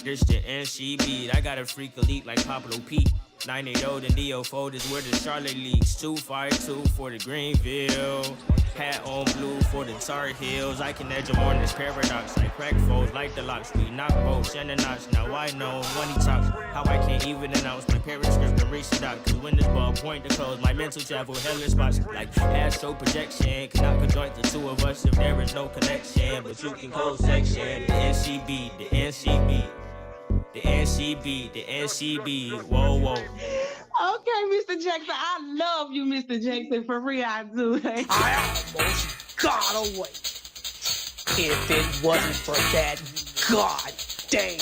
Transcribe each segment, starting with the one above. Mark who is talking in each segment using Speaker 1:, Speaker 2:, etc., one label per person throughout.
Speaker 1: This the NC beat. I got a freak elite like Pablo P. 980 and DO4 is where the Charlotte leaks. 252 for the Greenville. Hat on blue for the Tar Heels. I can edge them on this paradox. Like crack foes, like the locks. We knock bolts and the knots. Now I know money talks. How I can't even announce my parents' script and reach the dot. Cause when this ball point to close, my mental travel hellish spots. Like astro projection. Cannot conjoint the two of us if there is no connection. But you can close section. The NCB, the NCB. The NCB, the NCB, whoa, whoa.
Speaker 2: Okay, Mr. Jackson, I love you, Mr. Jackson. For real, I do.
Speaker 3: I almost got away. If it wasn't for that goddamn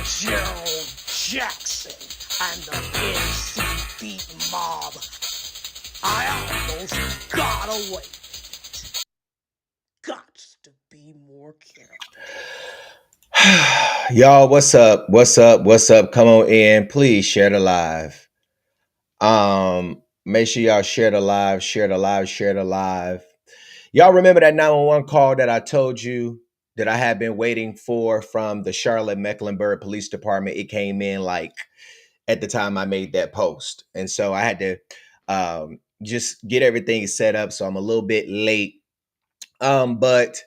Speaker 3: Gerald Jackson and the NCB mob, I almost got away. Gots to be more careful.
Speaker 4: Y'all, what's up? What's up? What's up? Come on in. Please share the live. Make sure y'all share the live, share the live, share the live. Y'all remember that 911 call that I told you that I had been waiting for from the Charlotte Mecklenburg Police Department? It came in like at the time I made that post. And so I had to just get everything set up. So I'm a little bit late. But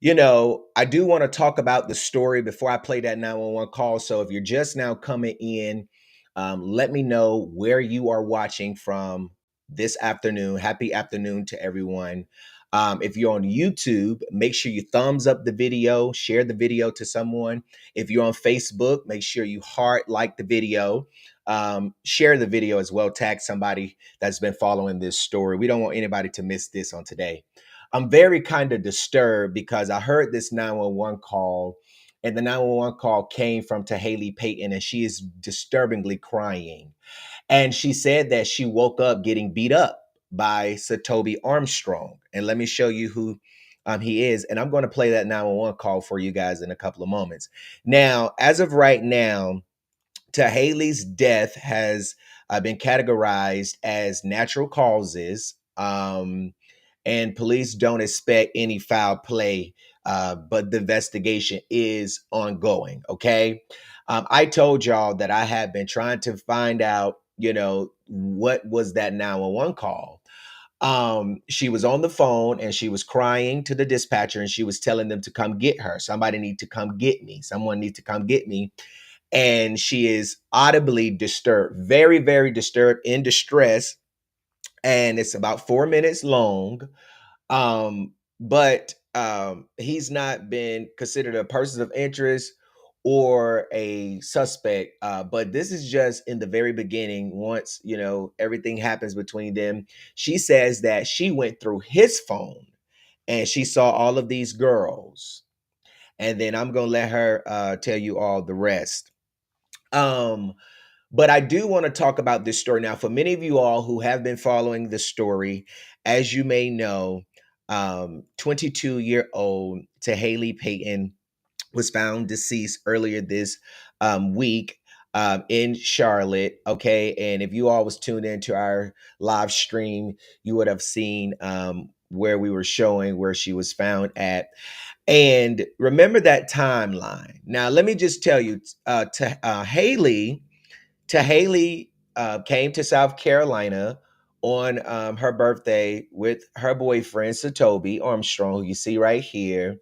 Speaker 4: you know, I do want to talk about the story before I play that 911 call. So if you're just now coming in, let me know where you are watching from this afternoon. Happy afternoon to everyone. If you're on YouTube, make sure you thumbs up the video, share the video to someone. If you're on Facebook, make sure you heart like the video, share the video as well, tag somebody that's been following this story. We don't want anybody to miss this on today. I'm very kind of disturbed because I heard this 911 call, and the 911 call came from Ta-Haley Payton, and she is disturbingly crying. And she said that she woke up getting beat up by Satobi Armstrong. And let me show you who he is. And I'm going to play that 911 call for you guys in a couple of moments. Now, as of right now, Ta-Haley's death has been categorized as natural causes. And police don't expect any foul play, but the investigation is ongoing, okay? I told y'all that I had been trying to find out, you know, what was that 911 call. She was on the phone and she was crying to the dispatcher and she was telling them to come get her. Somebody need to come get me. Someone need to come get me. And she is audibly disturbed, very, very disturbed, in distress. And it's about 4 minutes long. But he's not been considered a person of interest or a suspect. But this is just in the very beginning. Once, you know, everything happens between them, she says that she went through his phone and she saw all of these girls. And then I'm going to let her tell you all the rest. But I do want to talk about this story now. For many of you all who have been following the story, as you may know, 22-year-old Ta-Haley Payton was found deceased earlier this week in Charlotte. Okay, and if you all was tuned into our live stream, you would have seen where we were showing where she was found at. And remember that timeline. Now, let me just tell you, Haley. Ta-Haley came to South Carolina on her birthday with her boyfriend, Satobi Armstrong, who you see right here.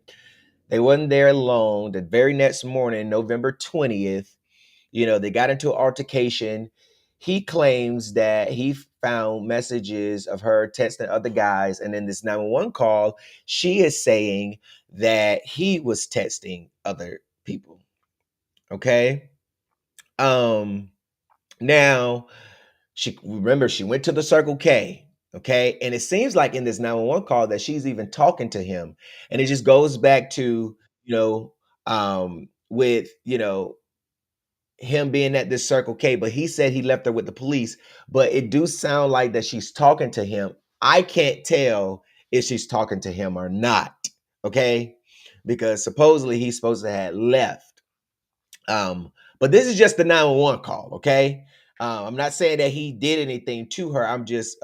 Speaker 4: They wasn't there alone. The very next morning, November 20th, you know, they got into an altercation. He claims that he found messages of her texting other guys. And in this 911 call, she is saying that he was texting other people. Okay. Now, she went to the Circle K, okay? And it seems like in this 911 call that she's even talking to him. And it just goes back to, you know, with, you know, him being at this Circle K, but he said he left her with the police, but it do sound like that she's talking to him. I can't tell if she's talking to him or not, okay? Because supposedly he's supposed to have left. But this is just the 911 call, okay? I'm not saying that he did anything to her. I'm just,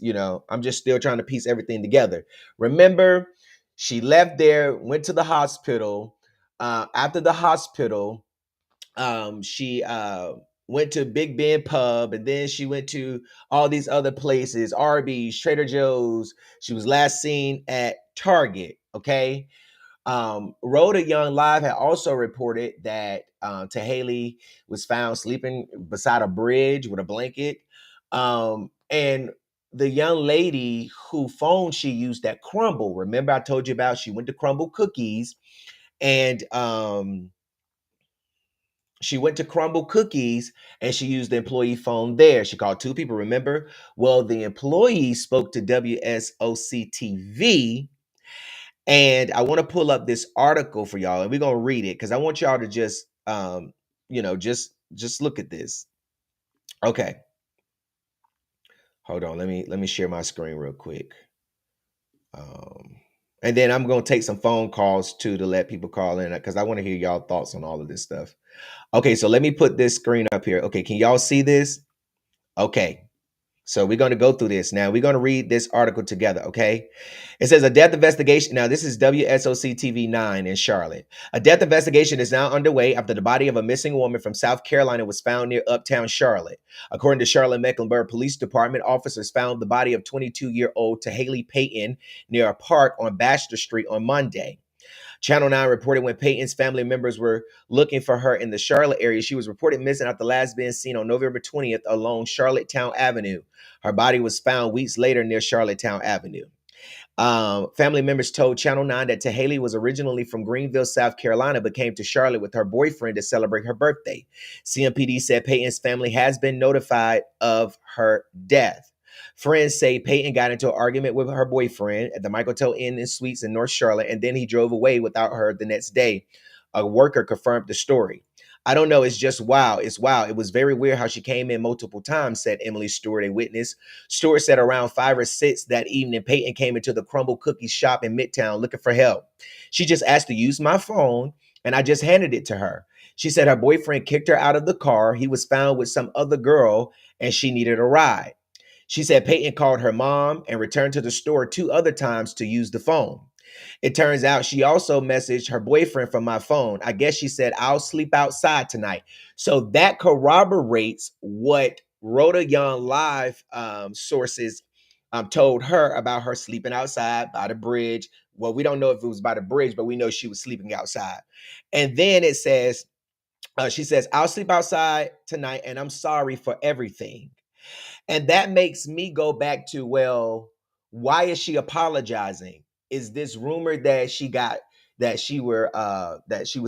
Speaker 4: you know, I'm just still trying to piece everything together. Remember, she left there, went to the hospital. After the hospital, She went to Big Ben Pub, and then she went to all these other places, Arby's, Trader Joe's. She was last seen at Target. Okay. Rhoda Young Live had also reported that Ta-Haley was found sleeping beside a bridge with a blanket. And the young lady who phone she used at Crumble, remember I told you about, she went to Crumble Cookies, and she went to Crumble Cookies and she used the employee phone there. She called two people, remember? Well, the employee spoke to WSOC TV, and I want to pull up this article for y'all, and we're gonna read it because I want y'all to just just look at this. Okay. Hold on. Let me share my screen real quick. And then I'm gonna take some phone calls too to let people call in because I want to hear y'all thoughts on all of this stuff. Okay, so let me put this screen up here. Okay, can y'all see this? Okay. So we're going to go through this. Now we're going to read this article together, okay? It says a death investigation. Now this is WSOC TV 9 in Charlotte. A death investigation is now underway after the body of a missing woman from South Carolina was found near Uptown Charlotte. According to Charlotte Mecklenburg Police Department, officers found the body of 22-year-old Ta-Haley Payton near a park on Baxter Street on Monday. Channel 9 reported when Payton's family members were looking for her in the Charlotte area, she was reported missing after last being seen on November 20th along Charlottetown Avenue. Her body was found weeks later near Charlottetown Avenue. Family members told Channel 9 that Ta-Haley was originally from Greenville, South Carolina, but came to Charlotte with her boyfriend to celebrate her birthday. CMPD said Payton's family has been notified of her death. Friends say Payton got into an argument with her boyfriend at the Microtel Inn and Suites in North Charlotte, and then he drove away without her the next day. A worker confirmed the story. I don't know. It's just wow. It's wow. It was very weird how she came in multiple times, said Emily Stewart, a witness. Stewart said around 5 or 6 that evening, Payton came into the Crumble Cookies shop in Midtown looking for help. She just asked to use my phone, and I just handed it to her. She said her boyfriend kicked her out of the car. He was found with some other girl, and she needed a ride. She said Payton called her mom and returned to the store 2 other times to use the phone. It turns out she also messaged her boyfriend from my phone. I guess she said, I'll sleep outside tonight. So that corroborates what Rhoda Young Live sources told her about her sleeping outside by the bridge. Well, we don't know if it was by the bridge, but we know she was sleeping outside. And then it says, she says, I'll sleep outside tonight and I'm sorry for everything. And that makes me go back to, well, why is she apologizing? Is this rumor that she got that she was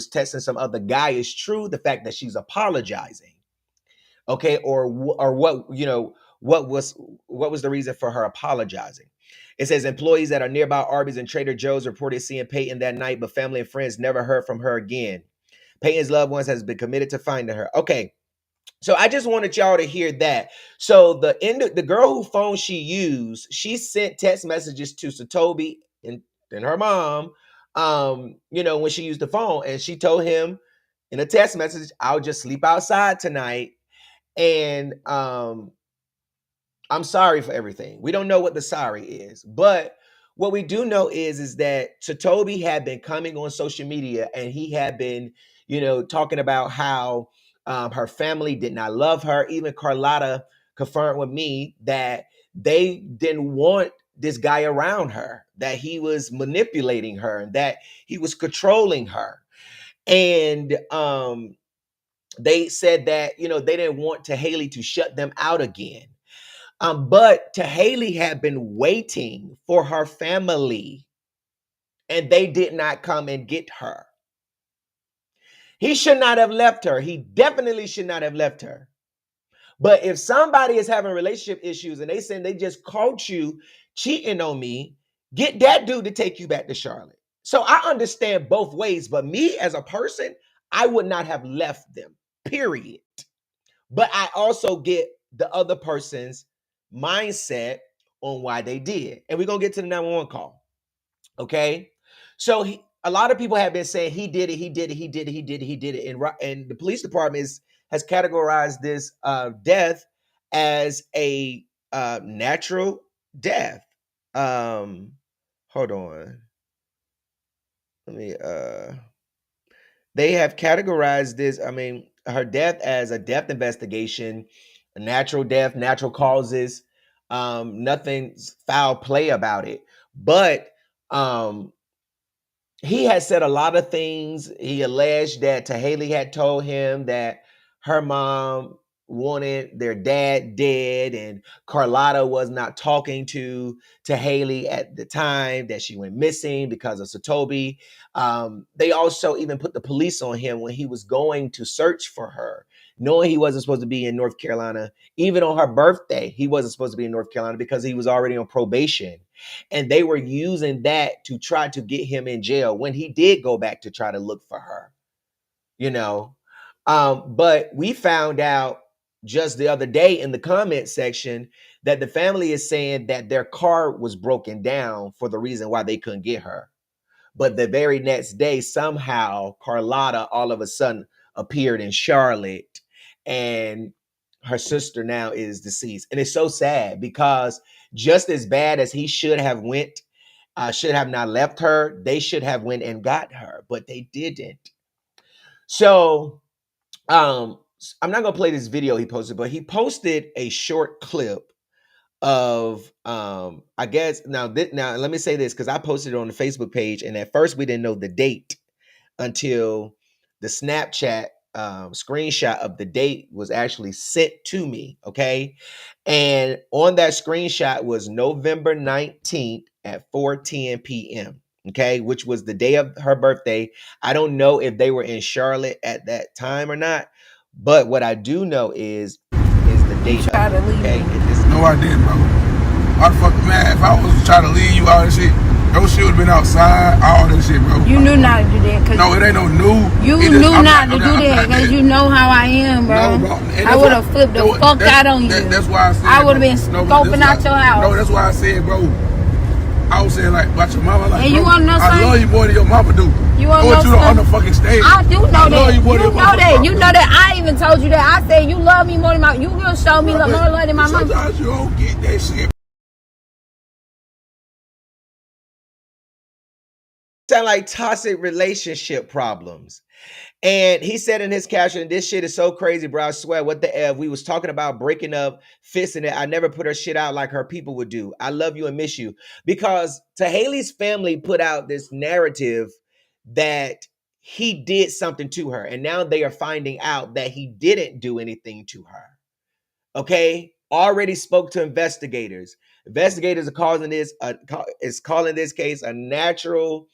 Speaker 4: texting some other guy is true? The fact that she's apologizing, okay, or what what was the reason for her apologizing? It says employees that are nearby Arby's and Trader Joe's reported seeing Payton that night, but family and friends never heard from her again. Payton's loved ones has been committed to finding her. Okay. So I just wanted y'all to hear that. So the girl who phone she used, she sent text messages to Satobi and her mom, when she used the phone, and she told him in a text message, I'll just sleep outside tonight. And I'm sorry for everything. We don't know what the sorry is, but what we do know is that Satobi had been coming on social media and he had been, talking about how her family did not love her. Even Carlotta confirmed with me that they didn't want this guy around her, that he was manipulating her, and that he was controlling her. And they said that, they didn't want Ta-Haley to shut them out again. But Ta-Haley had been waiting for her family, and they did not come and get her. He should not have left her. He definitely should not have left her. But if somebody is having relationship issues and they saying they just caught you cheating on me, get that dude to take you back to Charlotte. So I understand both ways, but me as a person, I would not have left them, period. But I also get the other person's mindset on why they did. And we're going to get to the 911 call. Okay? So a lot of people have been saying he did it, he did it, he did it, he did it, he did it. And the police department has categorized this death as a natural death. Hold on. Let me they have categorized this. I mean, her death as a death investigation, a natural death, natural causes, nothing's foul play about it. But he had said a lot of things. He alleged that Ta-Haley had told him that her mom wanted their dad dead, and Carlotta was not talking to Ta-Haley at the time that she went missing because of Satobi. They also even put the police on him when he was going to search for her, knowing he wasn't supposed to be in North Carolina. Even on her birthday, he wasn't supposed to be in North Carolina because he was already on probation. And they were using that to try to get him in jail when he did go back to try to look for her, you know. But we found out just the other day in the comment section that the family is saying that their car was broken down for the reason why they couldn't get her. But the very next day, somehow Carlotta all of a sudden appeared in Charlotte, and her sister now is deceased. And it's so sad because just as bad as he should have went, should have not left her, they should have went and got her, but they didn't. So I'm not gonna play this video he posted, but he posted a short clip of I guess now let me say this, because I posted it on the Facebook page, and at first we didn't know the date until the Snapchat screenshot of the date was actually sent to me. Okay, and on that screenshot was November 19th at 4:10 p.m. Okay, which was the day of her birthday. I don't know if they were in Charlotte at that time or not, but what I do know is the date of it. Okay,
Speaker 5: no, I didn't, bro. Why the fuck, man? If I was trying to leave you all this shit, your shit would have been outside, all this shit, bro.
Speaker 6: You knew not to do that. Cause
Speaker 5: no, it ain't no new.
Speaker 6: You knew not to do that because you know how I am, bro.
Speaker 5: No, bro.
Speaker 6: I would have flipped the fuck out on you.
Speaker 5: That's why I said.
Speaker 6: I would have been scoping out your house.
Speaker 5: No, that's why I said, bro. I was saying, like, about your mama. Like,
Speaker 6: and
Speaker 5: bro,
Speaker 6: you want to know something?
Speaker 5: I love you more than your mama do.
Speaker 6: You want to know something?
Speaker 5: On the fucking stage.
Speaker 6: I do know
Speaker 5: I
Speaker 6: that.
Speaker 5: You know
Speaker 6: that. You know that. I even told you that. I said you love me more than my. You will show me more love than my mama.
Speaker 5: Sometimes you don't get that shit.
Speaker 4: Sound like toxic relationship problems. And he said in his caption, this shit is so crazy, bro. I swear, what the F? We was talking about breaking up, fisting it. I never put her shit out like her people would do. I love you and miss you. Because Ta-Haley's family put out this narrative that he did something to her. And now they are finding out that he didn't do anything to her. Okay? Already spoke to investigators. Investigators are calling this case a natural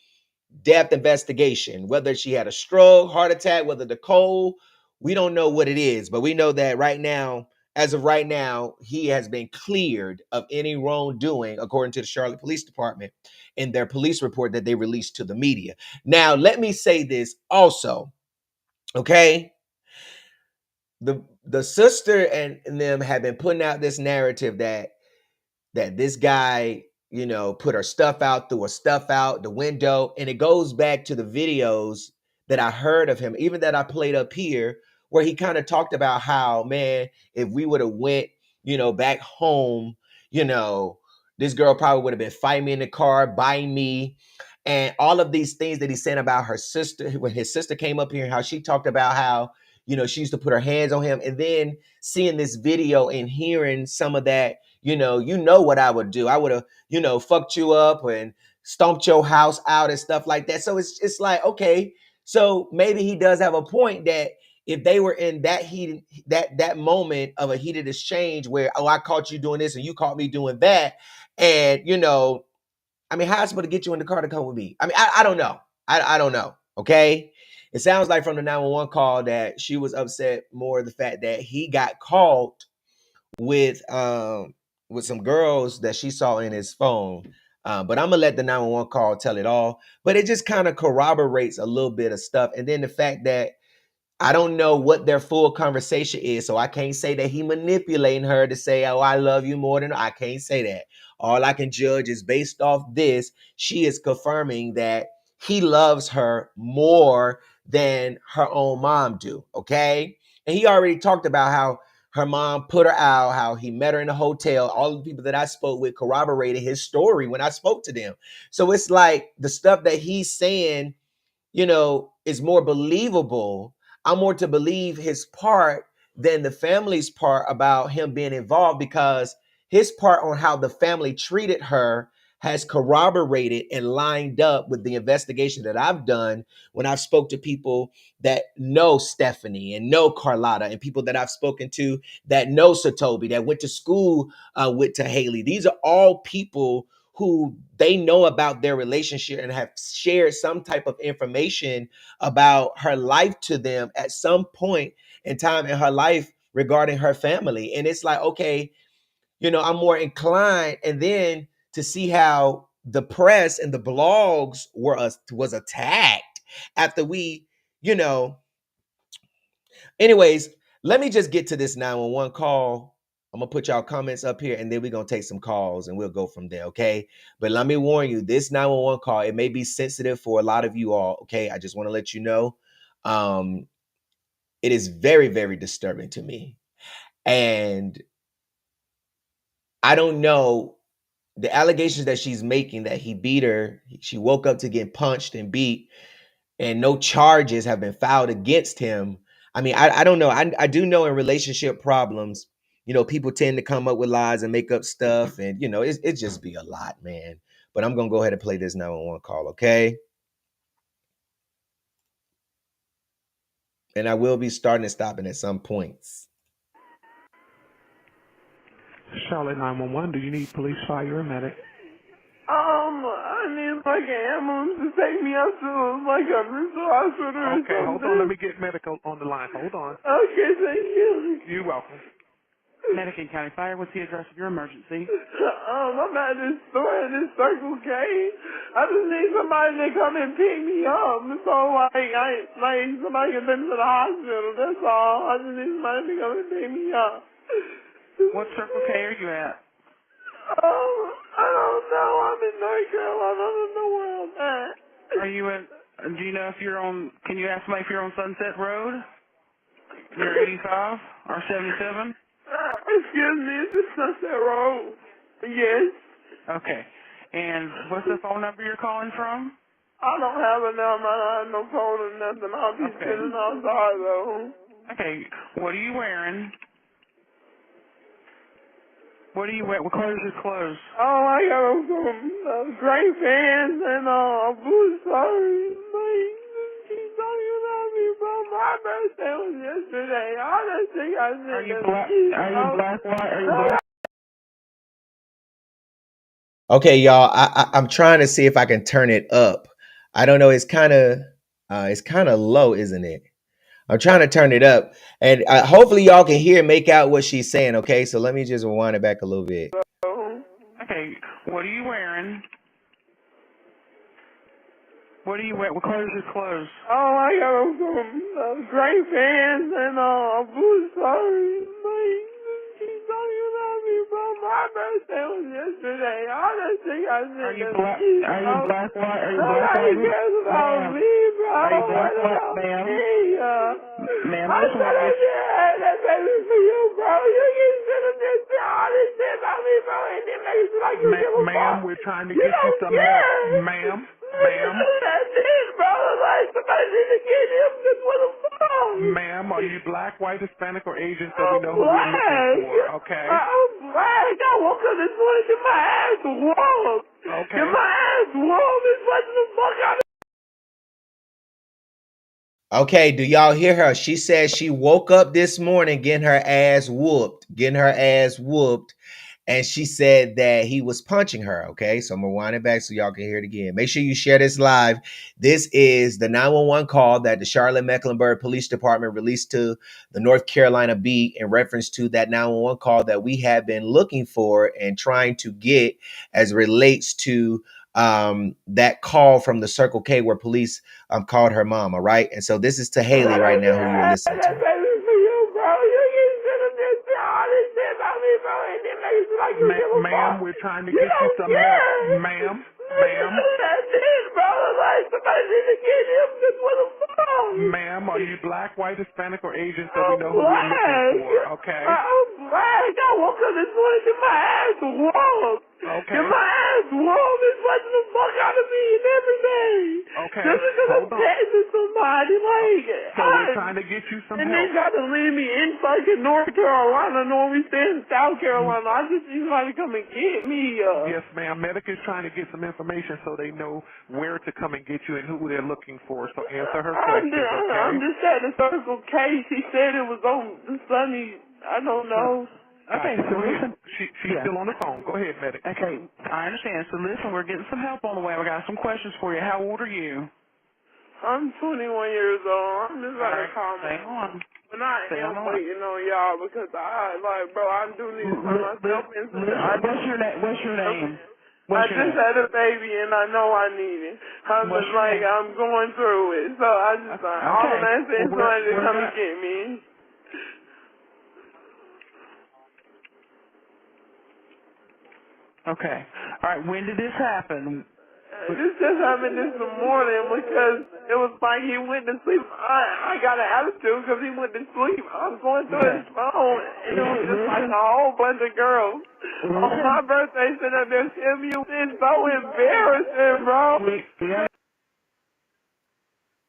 Speaker 4: death investigation. Whether she had a stroke, heart attack, whether the cold, we don't know what it is, but we know that right now, as of right now, he has been cleared of any wrongdoing, according to the Charlotte Police Department in their police report that they released to the media. Now, let me say this also, okay? The sister and them have been putting out this narrative that this guy, you know, put her stuff out, threw her stuff out the window. And it goes back to the videos that I heard of him, even that I played up here, where he kind of talked about how, man, if we would have went, you know, back home, you know, this girl probably would have been fighting me in the car, biting me. And all of these things that he's saying about her sister, when his sister came up here, how she talked about how, you know, she used to put her hands on him. And then seeing this video and hearing some of that, you know what I would do. I would have, you know, fucked you up and stomped your house out and stuff like that. So it's like, okay, so maybe he does have a point that if they were in that heated, that moment of a heated exchange where, oh, I caught you doing this and you caught me doing that. And, you know, I mean, how am I supposed to get you in the car to come with me? I mean, I don't know. I don't know. Okay. It sounds like from the 911 call that she was upset more the fact that he got caught with some girls that she saw in his phone. But I'm gonna let the 911 call tell it all. But it just kind of corroborates a little bit of stuff. And then the fact that I don't know what their full conversation is. So I can't say that he manipulating her to say, oh, I love you more than I can't say that. All I can judge is based off this. She is confirming that he loves her more than her own mom do. Okay. And he already talked about how her mom put her out, how he met her in a hotel. All the people that I spoke with corroborated his story when I spoke to them. So it's like the stuff that he's saying, you know, is more believable. I'm more to believe his part than the family's part about him being involved, because his part on how the family treated her has corroborated and lined up with the investigation that I've done when I've spoke to people that know Stephanie and know Carlotta, and people that I've spoken to that know Satobi, that went to school with Ta-Haley. These are all people who they know about their relationship and have shared some type of information about her life to them at some point in time in her life regarding her family. And it's like, okay, I'm more inclined, and then to see how the press and the blogs was attacked after we, you know, anyways, let me just get to this 911 call. I'm gonna put y'all comments up here, and then we're gonna take some calls and we'll go from there, okay? But let me warn you, this 911 call, it may be sensitive for a lot of you all, okay? I just want to let you know. It is very, very disturbing to me. And I don't know, the allegations that she's making, that he beat her, she woke up to get punched and beat, and no charges have been filed against him. I mean, I don't know. I do know in relationship problems, people tend to come up with lies and make up stuff, and it just be a lot, man. But I'm gonna go ahead and play this 911 call, okay? And I will be starting and stopping at some points.
Speaker 7: Charlotte 911, do you need police, fire, or medic?
Speaker 8: I need like an ambulance to take me up to like a mental hospital or something.
Speaker 7: Okay, hold on, let me get medical on the line. Hold on.
Speaker 8: Okay, thank you.
Speaker 7: You're welcome.
Speaker 9: Medic and County Fire, what's the address of your emergency?
Speaker 8: I'm at this store in this Circle K. I just need somebody to come and pick me up. So like somebody can take me to the hospital. That's all. I just need somebody to come and pick me up.
Speaker 9: What Circle K are you at?
Speaker 8: I don't know. I'm in North Carolina. I don't know where I'm at.
Speaker 9: Are you in, do you know if you're on, can you ask somebody if you're on Sunset Road? Near 85 or 77?
Speaker 8: Excuse me, is this Sunset Road? Yes.
Speaker 9: Okay. And what's the phone number you're calling from?
Speaker 8: I don't have a number. I have no phone or nothing. I'll be sitting outside though.
Speaker 9: Okay. What are you wearing? What are you wearing? What color is your clothes?
Speaker 8: Oh, I got some gray pants and blue shirt. She's talking about me, bro. My birthday was yesterday. All that shit I said.
Speaker 9: Are you black? Are you black? White? Are you black?
Speaker 4: Okay, y'all. I'm trying to see if I can turn it up. I don't know. It's kind of low, isn't it? I'm trying to turn it up, and hopefully y'all can hear, make out what she's saying. Okay, so let me just rewind it back a little bit.
Speaker 9: Okay. What are you wearing? What are you wearing? What color is your clothes?
Speaker 8: Oh, I got some gray pants and blue shirt. She's talking about me, bro. My birthday was yesterday. All that shit I said.
Speaker 9: Are you black? Are you black? White? Are you black?
Speaker 8: Nobody cares about me, bro.
Speaker 9: Are you black? White, ma'am? Ma'am,
Speaker 8: I said I had that baby for you, bro. You can sit up there and say all this shit about me, bro, and then make it seem like you give a fuck.
Speaker 7: Ma'am, we're trying to get you some help. Ma'am.
Speaker 8: That's it, bro. Like, somebody need to get him just with a phone.
Speaker 7: Ma'am, are you black, white, Hispanic, or Asian, so we know who we're looking for, okay?
Speaker 8: I'm black. I woke up this morning to my ass whooped.
Speaker 7: Okay.
Speaker 8: And my ass whooped is watching the fuck out of.
Speaker 4: Okay, do y'all hear her? She said she woke up this morning getting her ass whooped, and she said that he was punching her. Okay, so I'm gonna wind it back so y'all can hear it again. Make sure you share this live. This is the 911 call that the Charlotte Mecklenburg Police Department released to the North Carolina beat in reference to that 911 call that we have been looking for and trying to get as relates to that call from the Circle K where police called her mom. All right, and so this is Ta-Haley right now who you're listening to.
Speaker 7: Ma'am, we're trying to get you some help. Ma'am.
Speaker 8: That's it, bro. Like, somebody need to get him just with a phone.
Speaker 7: Ma'am, are you black, white, Hispanic, or Asian, so we know who we're looking for, okay?
Speaker 8: I'm black. I woke up this morning to my ass whooped.
Speaker 7: Okay.
Speaker 8: Get my ass whooped. It's watching the fuck out of me and everything.
Speaker 7: Okay.
Speaker 8: Just because I'm texting somebody, like,
Speaker 7: So we're trying to get you some
Speaker 8: and
Speaker 7: help.
Speaker 8: they got to leave me in fucking North Carolina, knowing we stay in South Carolina. I just need somebody to come and get me.
Speaker 7: Yes, ma'am. Medic is trying to get some information so they know where to come and get you and who they're looking for. So answer her questions, okay?
Speaker 8: I'm just at the Circle K. She said it was on the Sunny. I don't know.
Speaker 3: Okay, so listen.
Speaker 7: She's still on the phone. Go ahead, Medic.
Speaker 3: Okay, I understand. So listen, we're getting some help on the way. We got some questions for you. How old are you?
Speaker 8: I'm 21 years old. I'm just
Speaker 3: All
Speaker 8: like
Speaker 3: right,
Speaker 8: a comment.
Speaker 3: stay on.
Speaker 8: But I
Speaker 3: Stay
Speaker 8: am
Speaker 3: on.
Speaker 8: waiting on y'all because bro, I do need to turn myself into.
Speaker 3: What's your name? What's your name?
Speaker 8: I just had a baby and I know I need it. I'm
Speaker 3: What's
Speaker 8: just
Speaker 3: your
Speaker 8: like,
Speaker 3: name?
Speaker 8: I'm going through it. So I just, all I'm asking is somebody to come and get me.
Speaker 3: Okay. All right, when did this happen?
Speaker 8: This just happened this morning because it was like he went to sleep. I got an attitude because he went to sleep. I'm going through his phone and it was just like a whole bunch of girls. On my birthday, sitting up there telling me it's so embarrassing, bro.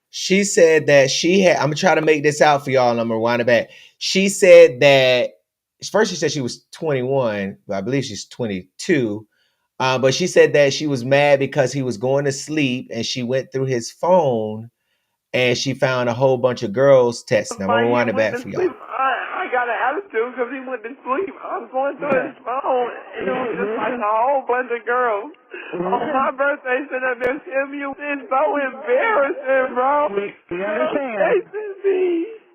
Speaker 4: She said that she had, I'm gonna try to make this out for y'all and I'm gonna rewind it back. She said that first she said she was 21, but I believe she's 22. But she said that she was mad because he was going to sleep and she went through his phone and she found a whole bunch of girls texting. I'm gonna rewind it back for y'all.
Speaker 8: I got an attitude because he went to sleep. I'm going through his phone and it was just like a whole bunch of girls. On my birthday, sitting up there telling me it's so embarrassing, bro.
Speaker 3: We understand.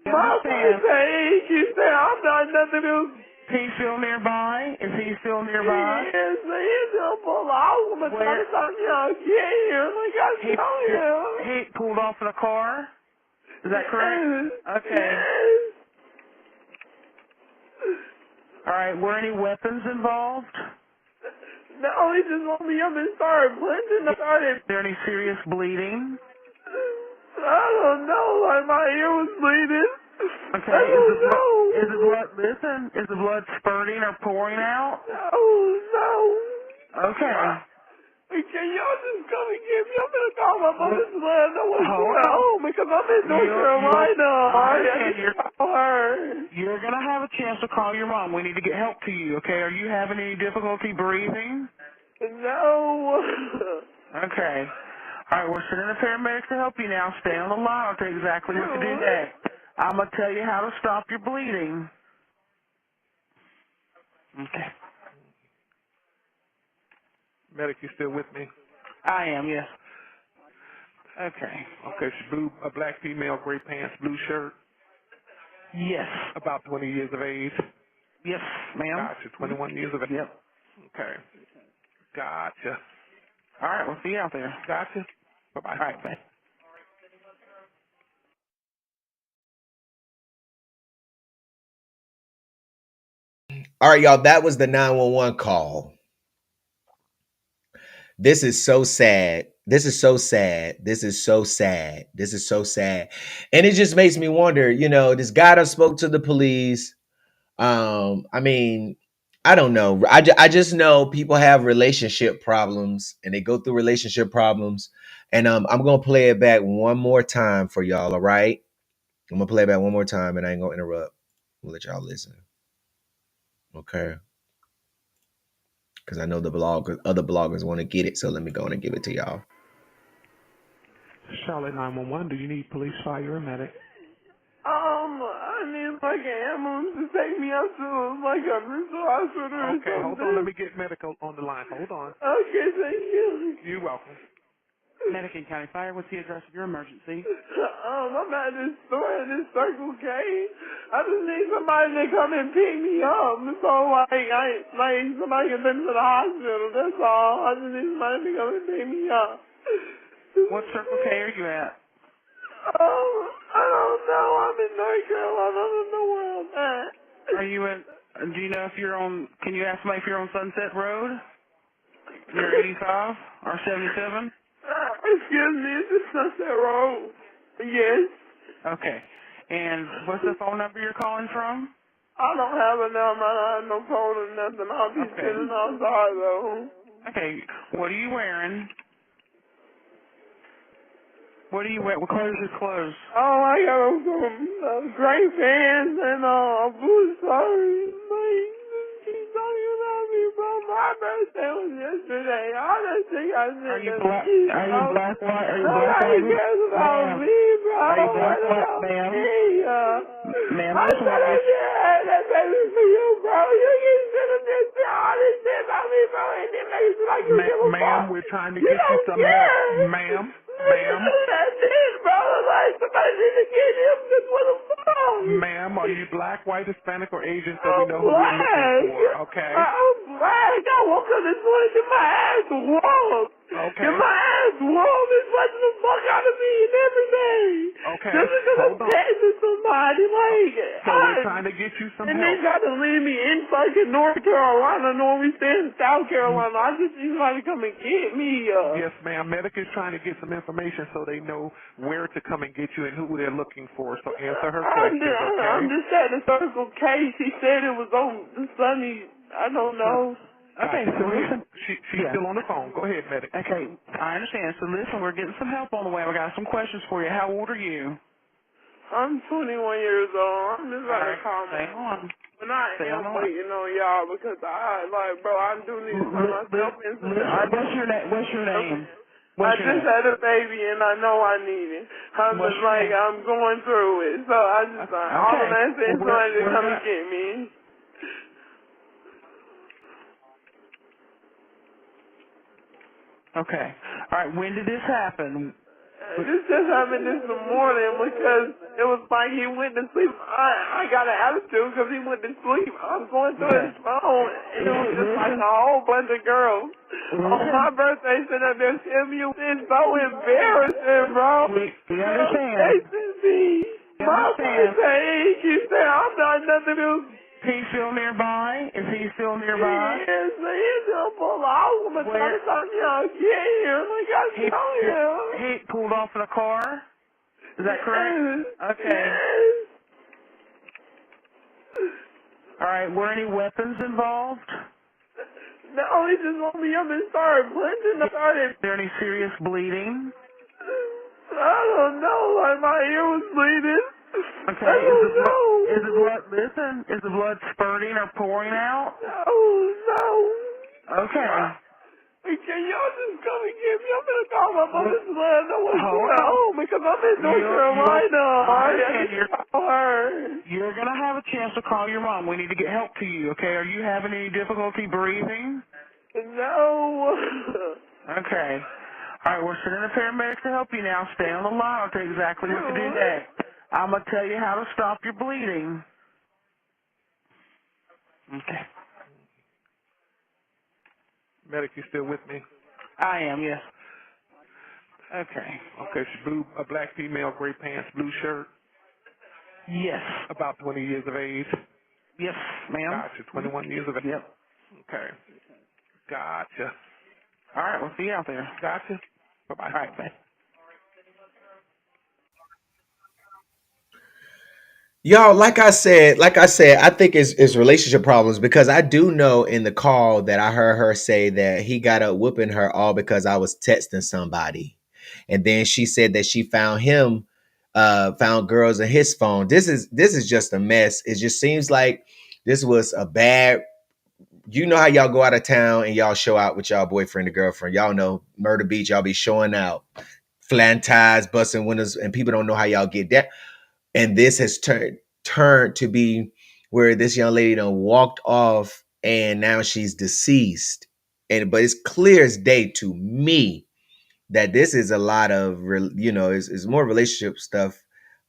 Speaker 8: My birthday, he said I'm not nothing else.
Speaker 3: He's still nearby? Is he still nearby?
Speaker 8: Yes, he is a pull out. I'm trying to tell y'all get here. Like I told you.
Speaker 3: He pulled off in a car? Is that correct? Okay. All right, were any weapons involved?
Speaker 8: No, he just woke me up and started punching.
Speaker 3: Is there any serious bleeding?
Speaker 8: I don't know. Like my ear was bleeding.
Speaker 3: Okay.
Speaker 8: I don't know.
Speaker 3: Is the blood spurting or pouring out?
Speaker 8: No.
Speaker 3: Okay.
Speaker 8: Can y'all just come and get me? I'm gonna call my mother to let her know what's going on because I'm in North Carolina.
Speaker 3: You're gonna have a chance to call your mom. We need to get help to you. Okay. Are you having any difficulty breathing?
Speaker 8: No.
Speaker 3: Okay. All right, we're sending the paramedics to help you now. Stay on the line. I'll tell you exactly what to do next. I'm going to tell you how to stop your bleeding. Okay.
Speaker 7: Medic, you still with me?
Speaker 3: I am, yes. Okay.
Speaker 7: Okay, she's blue, a black female, gray pants, blue shirt.
Speaker 3: Yes.
Speaker 7: About 20 years of age.
Speaker 3: Yes, ma'am.
Speaker 7: Gotcha, 21 years of age.
Speaker 3: Yep.
Speaker 7: Okay. Gotcha.
Speaker 3: All right, we'll see you out there.
Speaker 7: Gotcha. Bye-bye.
Speaker 3: All right, bye.
Speaker 4: All right, y'all, that was the 911 call. This is so sad. This is so sad. This is so sad. This is so sad. And it just makes me wonder, you know, this guy done spoke to the police. I mean, I don't know. I just know people have relationship problems and they go through relationship problems. And I'm going to play it back one more time for y'all, all right? I'm going to play it back one more time and I ain't going to interrupt. We'll let y'all listen. Okay. Because I know other bloggers want to get it, so let me go on and give it to y'all.
Speaker 7: Charlotte 911, do you need police, fire, or medic?
Speaker 8: I need like an ambulance to take me out to like a mental hospital or something.
Speaker 7: Okay, hold on, let me get medical on the line. Hold on.
Speaker 8: Okay, thank you.
Speaker 7: You're welcome.
Speaker 3: Medicaid County Fire, what's the address of your emergency?
Speaker 8: I'm at this store in this Circle K. I just need somebody to come and pick me up. So like somebody can take me to the hospital. That's all. I just need somebody to come and pick me up.
Speaker 3: What Circle K are you at?
Speaker 8: I don't know. I'm in North Carolina. I don't know where I'm at.
Speaker 3: Are you in? Do you know if you're on? Can you ask somebody if you're on Sunset Road? Near 85 or 77?
Speaker 8: Excuse me, is this Sunset Road? Yes.
Speaker 3: Okay. And what's the phone number you're calling from?
Speaker 8: I don't have a number. I have no phone or nothing. I'll be sitting outside though.
Speaker 9: Okay, what are you wearing? What are you wearing? What color is your clothes?
Speaker 8: Oh, I got some gray pants and blue shirt. Like, she's talking about me, bro. My birthday was yesterday. All that shit I said.
Speaker 9: Are you black? Are you black? White? Are you black?
Speaker 8: Nobody
Speaker 9: White?
Speaker 8: cares about me, bro.
Speaker 9: Are you black?
Speaker 8: What
Speaker 9: White,
Speaker 8: about
Speaker 9: ma'am?
Speaker 8: me?
Speaker 9: Ma'am,
Speaker 8: I
Speaker 9: listen,
Speaker 8: said I just had that baby for you, bro. You can sit up there and say all this shit about me, bro, and then make it seem like you give a fuck.
Speaker 7: Ma'am, we're trying to
Speaker 8: You
Speaker 7: get you
Speaker 8: don't
Speaker 7: some
Speaker 8: care.
Speaker 7: help. Ma'am, ma'am.
Speaker 8: That's it, bro. Like, somebody need to get him just with a phone.
Speaker 7: Ma'am, are you black, white, Hispanic, or Asian so we
Speaker 8: I'm
Speaker 7: know who we're looking
Speaker 8: black.
Speaker 7: for, okay?
Speaker 8: I'm black. I woke up this morning to my ass warm.
Speaker 7: Okay.
Speaker 8: And my ass warm is sweating the fuck out of me and everything.
Speaker 7: Okay,
Speaker 8: Just because I'm
Speaker 7: hold on.
Speaker 8: texting somebody, like,
Speaker 7: So we're trying to get you some
Speaker 8: and
Speaker 7: help.
Speaker 8: they got to leave me in fucking North Carolina, knowing we stay in South Carolina. I just need somebody to come and get me.
Speaker 7: Yes, ma'am. Medic is trying to get some information so they know where to come and get you and who they're looking for. So answer her questions, okay?
Speaker 8: I'm just at the Circle K. She said it was on the Sunny. I don't know.
Speaker 9: Okay, so listen.
Speaker 7: She's still on the phone. Go ahead, Medic.
Speaker 9: Okay, I understand. So listen, we're getting some help on the way. We got some questions for you. How old are you?
Speaker 8: I'm 21 years old. I'm just about to call
Speaker 9: Stay
Speaker 8: me.
Speaker 9: on.
Speaker 8: But I
Speaker 9: Stay
Speaker 8: am
Speaker 9: on.
Speaker 8: waiting on y'all because I do need to put myself in some.
Speaker 9: What's your name? What's your name?
Speaker 8: I just had a baby and I know I need it. I'm just like, I'm going through it. So I just, all I'm asking is somebody to come and get me.
Speaker 9: Okay. All right, when did this happen?
Speaker 8: This just happened this morning because it was like he went to sleep. I got an attitude because he went to sleep. I'm going through his phone and it was just like a whole bunch of girls. On my birthday, sitting up there telling me it's so embarrassing, bro.
Speaker 9: We understand.
Speaker 8: Chasing me. My birthday, he said I'm not nothing else.
Speaker 9: He's still nearby? Is he still nearby?
Speaker 8: Yes, he's still pull off. I'm trying to talk y'all get here. Like I told you.
Speaker 9: He pulled off in a car? Is that correct? Okay. All right, were any weapons involved?
Speaker 8: No, he just woke me up and started punching.
Speaker 9: Is there any serious bleeding?
Speaker 8: I don't know. Like my ear was bleeding.
Speaker 9: Okay.
Speaker 8: I don't know.
Speaker 9: Is the blood? Listen. Is the blood spurting or pouring out?
Speaker 8: No.
Speaker 9: Okay.
Speaker 8: Can y'all just come and get me? I'm gonna call my mother's to let her know what's going on because I'm in North Carolina. I just call her.
Speaker 9: You're gonna have a chance to call your mom. We need to get help to you. Okay. Are you having any difficulty breathing?
Speaker 8: No.
Speaker 9: Okay. All right, we're sending the paramedics to help you now. Stay on the line. I'll tell you exactly what to do next. I'm going to tell you how to stop your bleeding. Okay.
Speaker 7: Medic, you still with me?
Speaker 9: I am, yes. Okay.
Speaker 7: Okay, she's a black female, gray pants, blue shirt.
Speaker 9: Yes.
Speaker 7: About 20 years of age.
Speaker 9: Yes, ma'am.
Speaker 7: Gotcha, 21 years of age.
Speaker 9: Yep.
Speaker 7: Okay. Gotcha.
Speaker 9: All right, we'll see you out there.
Speaker 7: Gotcha. Bye-bye.
Speaker 9: All right, bye.
Speaker 4: Y'all, like I said, I think it's relationship problems because I do know in the call that I heard her say that he got up whooping her all because I was texting somebody. And then she said that she found girls in his phone. This is just a mess. It just seems like this was a bad, you know how y'all go out of town and y'all show out with y'all boyfriend or girlfriend. Y'all know Murder Beach, y'all be showing out, flat tires, busting windows, and people don't know how y'all get that. And this has turned to be where this young lady done walked off and now she's deceased. But it's clear as day to me that this is a lot of, it's more relationship stuff.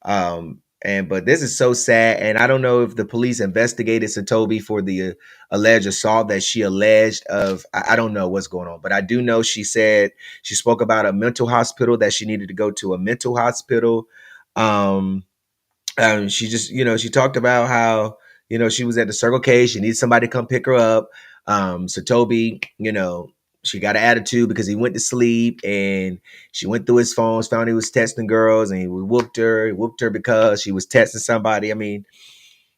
Speaker 4: But this is so sad. And I don't know if the police investigated Satobi for the alleged assault that she alleged of. I don't know what's going on, but I do know she said she spoke about a mental hospital, that she needed to go to a mental hospital. She just, she talked about how, she was at the Circle K. She needs somebody to come pick her up. Satobi, she got an attitude because he went to sleep and she went through his phones, found he was texting girls and he whooped her. He whooped her because she was texting somebody. I mean,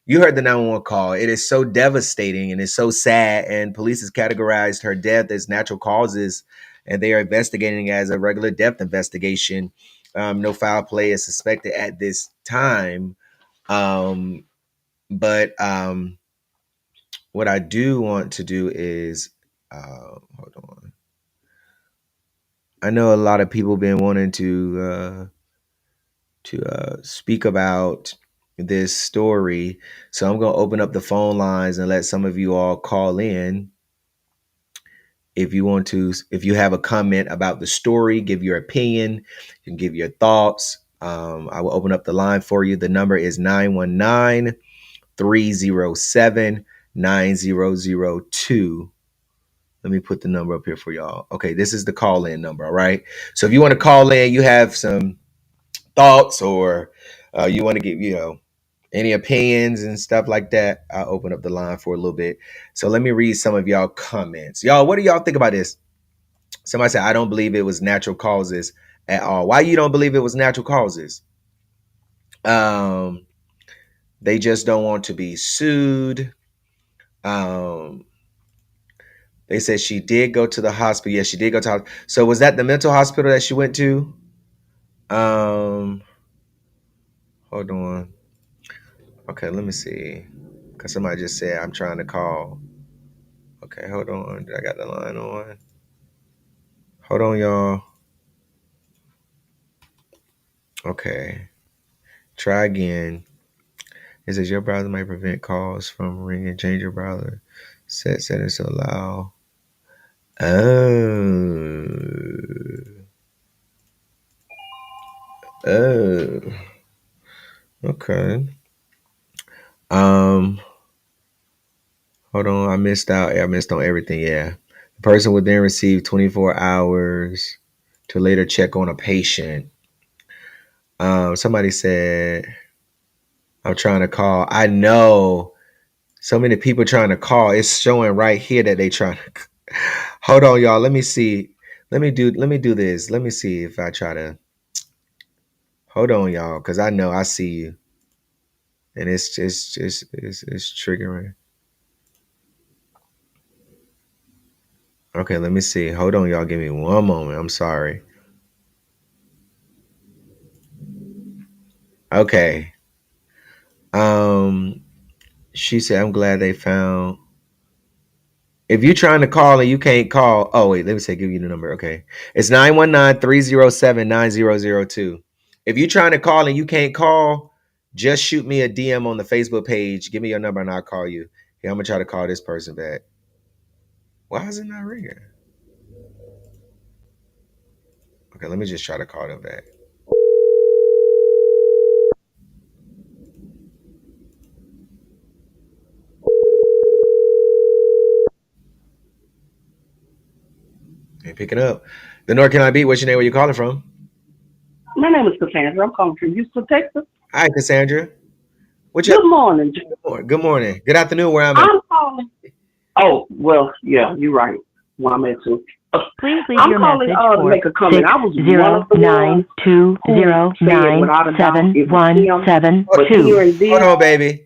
Speaker 4: You heard the 911 call. It is so devastating and it's so sad. And police has categorized her death as natural causes, and they are investigating as a regular death investigation. No foul play is suspected at this time. But what I do want to do is, hold on. I know a lot of people been wanting to speak about this story. So I'm going to open up the phone lines and let some of you all call in. If you want to, if you have a comment about the story, give your opinion, you can give your thoughts. I will open up the line for you. The number is 919-307-9002. Let me put the number up here for y'all. Okay, this is the call-in number, all right? So if you want to call in, you have some thoughts, or you want to give, any opinions and stuff like that, I'll open up the line for a little bit. So let me read some of y'all comments. Y'all, what do y'all think about this? Somebody said, I don't believe it was natural causes at all. Why you don't believe it was natural causes? They just don't want to be sued. They said she did go to the hospital. Yes, she did go to hospital. So was that the mental hospital that she went to? Hold on. Okay, let me see. Because somebody just said, I'm trying to call. Okay, hold on. I got the line on. Hold on, y'all. Okay. Try again. It says your browser might prevent calls from ringing. Change your browser. Set settings to allow. Oh. Okay. Hold on. I missed out. I missed on everything. Yeah. The person would then receive 24 hours to later check on a patient. Somebody said, I'm trying to call. I know so many people trying to call. It's showing right here that they trying to. Hold on, y'all. Let me see. Let me do this. Let me see if I try to. Hold on, y'all, because I know I see you, and it's triggering. Okay, let me see. Hold on, y'all. Give me one moment. I'm sorry. Okay. She said, I'm glad they found. If you're trying to call and you can't call, oh wait, let me say, give you the number. Okay. It's 919-307-9002. If you're trying to call and you can't call, just shoot me a DM on the Facebook page. Give me your number and I'll call you. Here, I'm gonna try to call this person back. Why is it not ringing? Okay, let me just try to call them back. Ain't picking up. The North Carolina Beat, what's your name? Where you calling from?
Speaker 10: My name is Cassandra. I'm calling from Houston, Texas.
Speaker 4: Hi, Cassandra.
Speaker 10: Good morning.
Speaker 4: Good morning. Good afternoon, where I'm at.
Speaker 10: I'm calling. Oh, well, yeah, you're right. Where I'm at too.
Speaker 11: Please leave your message for
Speaker 10: make a comment. I was
Speaker 11: 609-209-71712.
Speaker 4: Hold on, baby.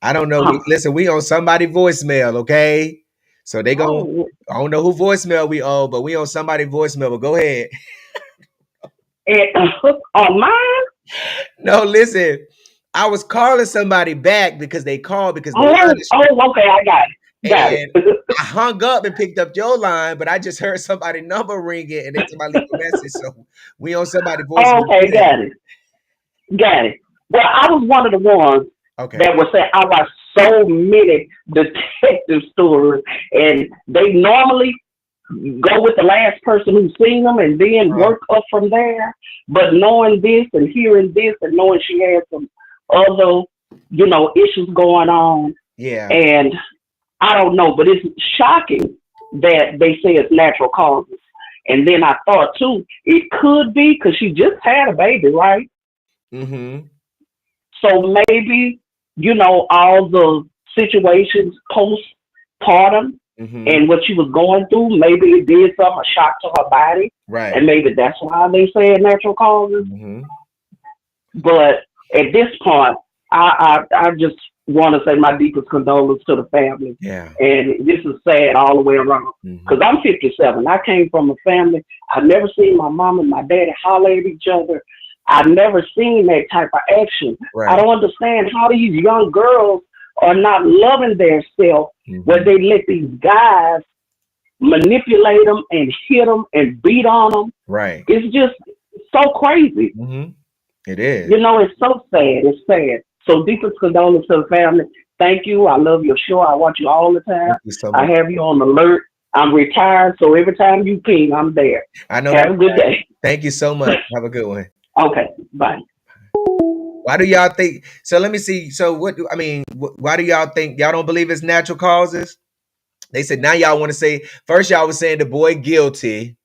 Speaker 4: I don't know. Listen, we on somebody voicemail, okay? So they go. I don't know who voicemail we owe, but we on somebody voicemail. But go ahead.
Speaker 10: On mine?
Speaker 4: No, listen. I was calling somebody back because they called because
Speaker 10: okay, I got it.
Speaker 4: I hung up and picked up your line, but I just heard somebody number ringing and then somebody leave a message. So we on somebody voicemail.
Speaker 10: Okay, got it. Well, I was one of the ones that was saying I watch so many detective stories, and they normally go with the last person who's seen them and then work up from there. But knowing this and hearing this and knowing she had some other, issues going on.
Speaker 4: Yeah.
Speaker 10: And I don't know, but it's shocking that they say it's natural causes. And then I thought too, it could be because she just had a baby, right?
Speaker 4: Mm-hmm.
Speaker 10: So maybe, all the situations postpartum and what she was going through, maybe it did something, a shock to her body.
Speaker 4: Right.
Speaker 10: And maybe that's why they say natural causes.
Speaker 4: Mm-hmm.
Speaker 10: But at this point, I just want to say my deepest condolences to the family.
Speaker 4: Yeah.
Speaker 10: And this is sad all the way around. Because I'm 57. I came from a family. I've never seen my mom and my daddy holler at each other. I've never seen that type of action.
Speaker 4: Right.
Speaker 10: I don't understand how these young girls are not loving their self where they let these guys manipulate them and hit them and beat on them.
Speaker 4: Right.
Speaker 10: It's just so crazy.
Speaker 4: It is.
Speaker 10: You know, it's so sad. It's sad. So deepest condolences to the family. Thank you. I love your show. I watch you all the time.
Speaker 4: Thank you so much.
Speaker 10: I have you on alert. I'm retired, so every time you ping, I'm there.
Speaker 4: I know.
Speaker 10: Have a good day.
Speaker 4: Thank you so much. Have a good one.
Speaker 10: Okay, bye.
Speaker 4: Why do y'all think? So let me see. So why do y'all think y'all don't believe it's natural causes? They said now y'all want to say, first y'all was saying the boy guilty.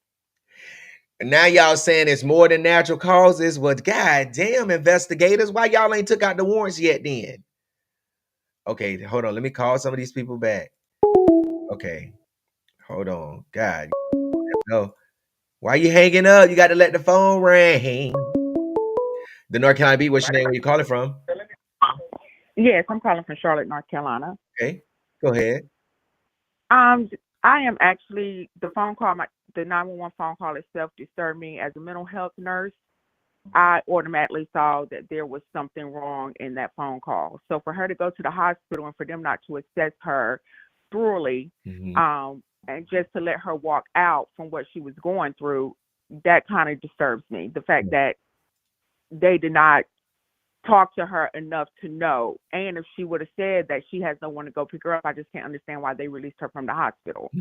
Speaker 4: And now y'all saying it's more than natural causes. Well, god damn, investigators, why y'all ain't took out the warrants yet then? Okay, hold on. Let me call some of these people back. Okay. Hold on. God. No. Why you hanging up? You got to let the phone ring. The North Carolina Beat, what's your name? Where you calling from?
Speaker 12: Yes, I'm calling from Charlotte, North Carolina.
Speaker 4: Okay. Go ahead.
Speaker 12: I am actually, the 911 phone call itself disturbed me. As a mental health nurse, I automatically saw that there was something wrong in that phone call. So for her to go to the hospital and for them not to assess her thoroughly, and just to let her walk out from what she was going through, that kind of disturbs me. The fact that they did not talk to her enough to know. And if she would have said that she has no one to go pick her up, I just can't understand why they released her from the hospital.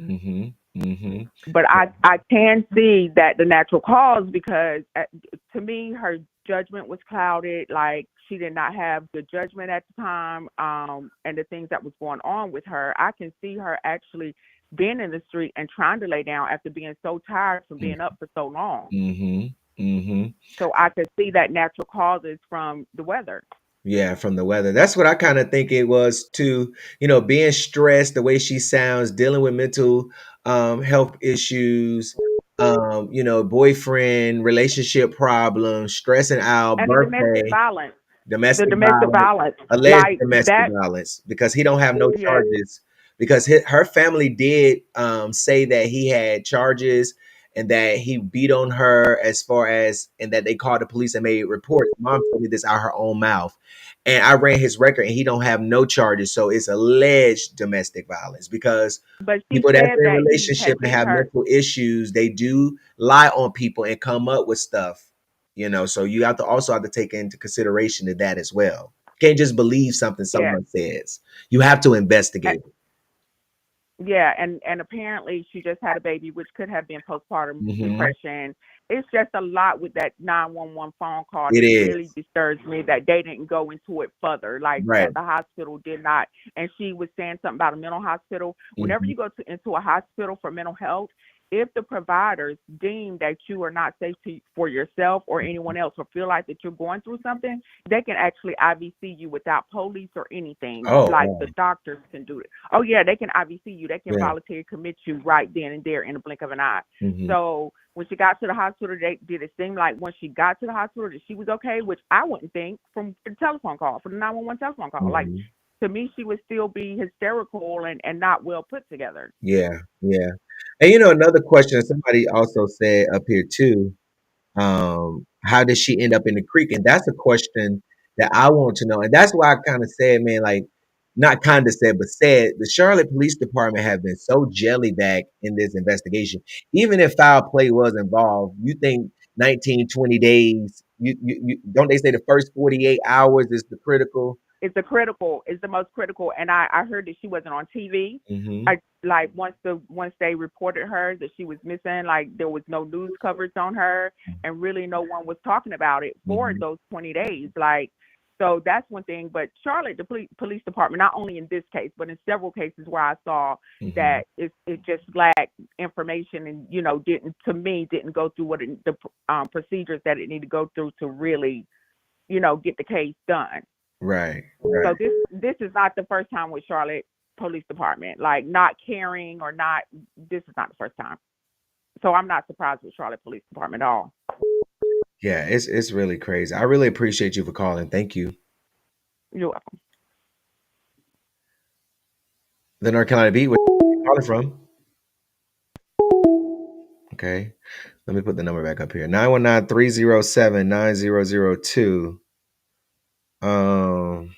Speaker 12: But I can see that the natural cause, because to me, her judgment was clouded. Like, she did not have good judgment at the time. And the things that was going on with her, I can see her actually being in the street and trying to lay down after being so tired from being up for so long. So I could see that natural causes from the weather.
Speaker 4: Yeah, from the weather. That's what I kind of think it was too. You know, being stressed, the way she sounds, dealing with mental health issues, boyfriend, relationship problems, stressing out,
Speaker 12: and
Speaker 4: birthday,
Speaker 12: domestic violence,
Speaker 4: alleged domestic violence, because he don't have no charges. Because her family did say that he had charges and that he beat on her, and that they called the police and made reports. Mom told me this out her own mouth. And I ran his record and he don't have no charges. So it's alleged domestic violence, because people that are in a relationship and have mental issues, they do lie on people and come up with stuff, so you have to take into consideration that as well. You can't just believe something someone says. You have to investigate.
Speaker 12: Yeah, and apparently she just had a baby, which could have been postpartum depression. It's just a lot with that 911 phone call. It really disturbs me that they didn't go into it further, that the hospital did not. And she was saying something about a mental hospital. Whenever you go into a hospital for mental health, if the providers deem that you are not safe for yourself or anyone else, or feel like that you're going through something, they can actually IVC you without police or anything. The doctors can do it. Oh yeah, they can IVC you. They can voluntarily commit you right then and there in the blink of an eye. So when she got to the hospital, did it seem like when she got to the hospital that she was okay, which I wouldn't think from the telephone call, from the 911 telephone call. Like, to me, she would still be hysterical and not well put together.
Speaker 4: Yeah. And another question somebody also said up here too, how did she end up in the creek? And that's a question that I want to know. And that's why I kind of said, man, like, not kind of said, but said the Charlotte Police Department have been so jellyback in this investigation. Even if foul play was involved, you think 19, 20 days, you don't they say the first 48 hours is the critical?
Speaker 12: It's the most critical. And I heard that she wasn't on TV. Once they reported her that she was missing, like, there was no news coverage on her, and really no one was talking about it for those 20 days. So that's one thing. But Charlotte, the police department, not only in this case, but in several cases where I saw that it just lacked information and, didn't go through what the procedures that it needed to go through to really, get the case done.
Speaker 4: Right.
Speaker 12: So this is not the first time with Charlotte Police Department, like, not caring this is not the first time. So I'm not surprised with Charlotte Police Department at all.
Speaker 4: Yeah, it's really crazy. I really appreciate you for calling. Thank you.
Speaker 12: You're welcome.
Speaker 4: The North Carolina Beat. Where you calling from? Okay. Let me put the number back up here. 919-307-9002. The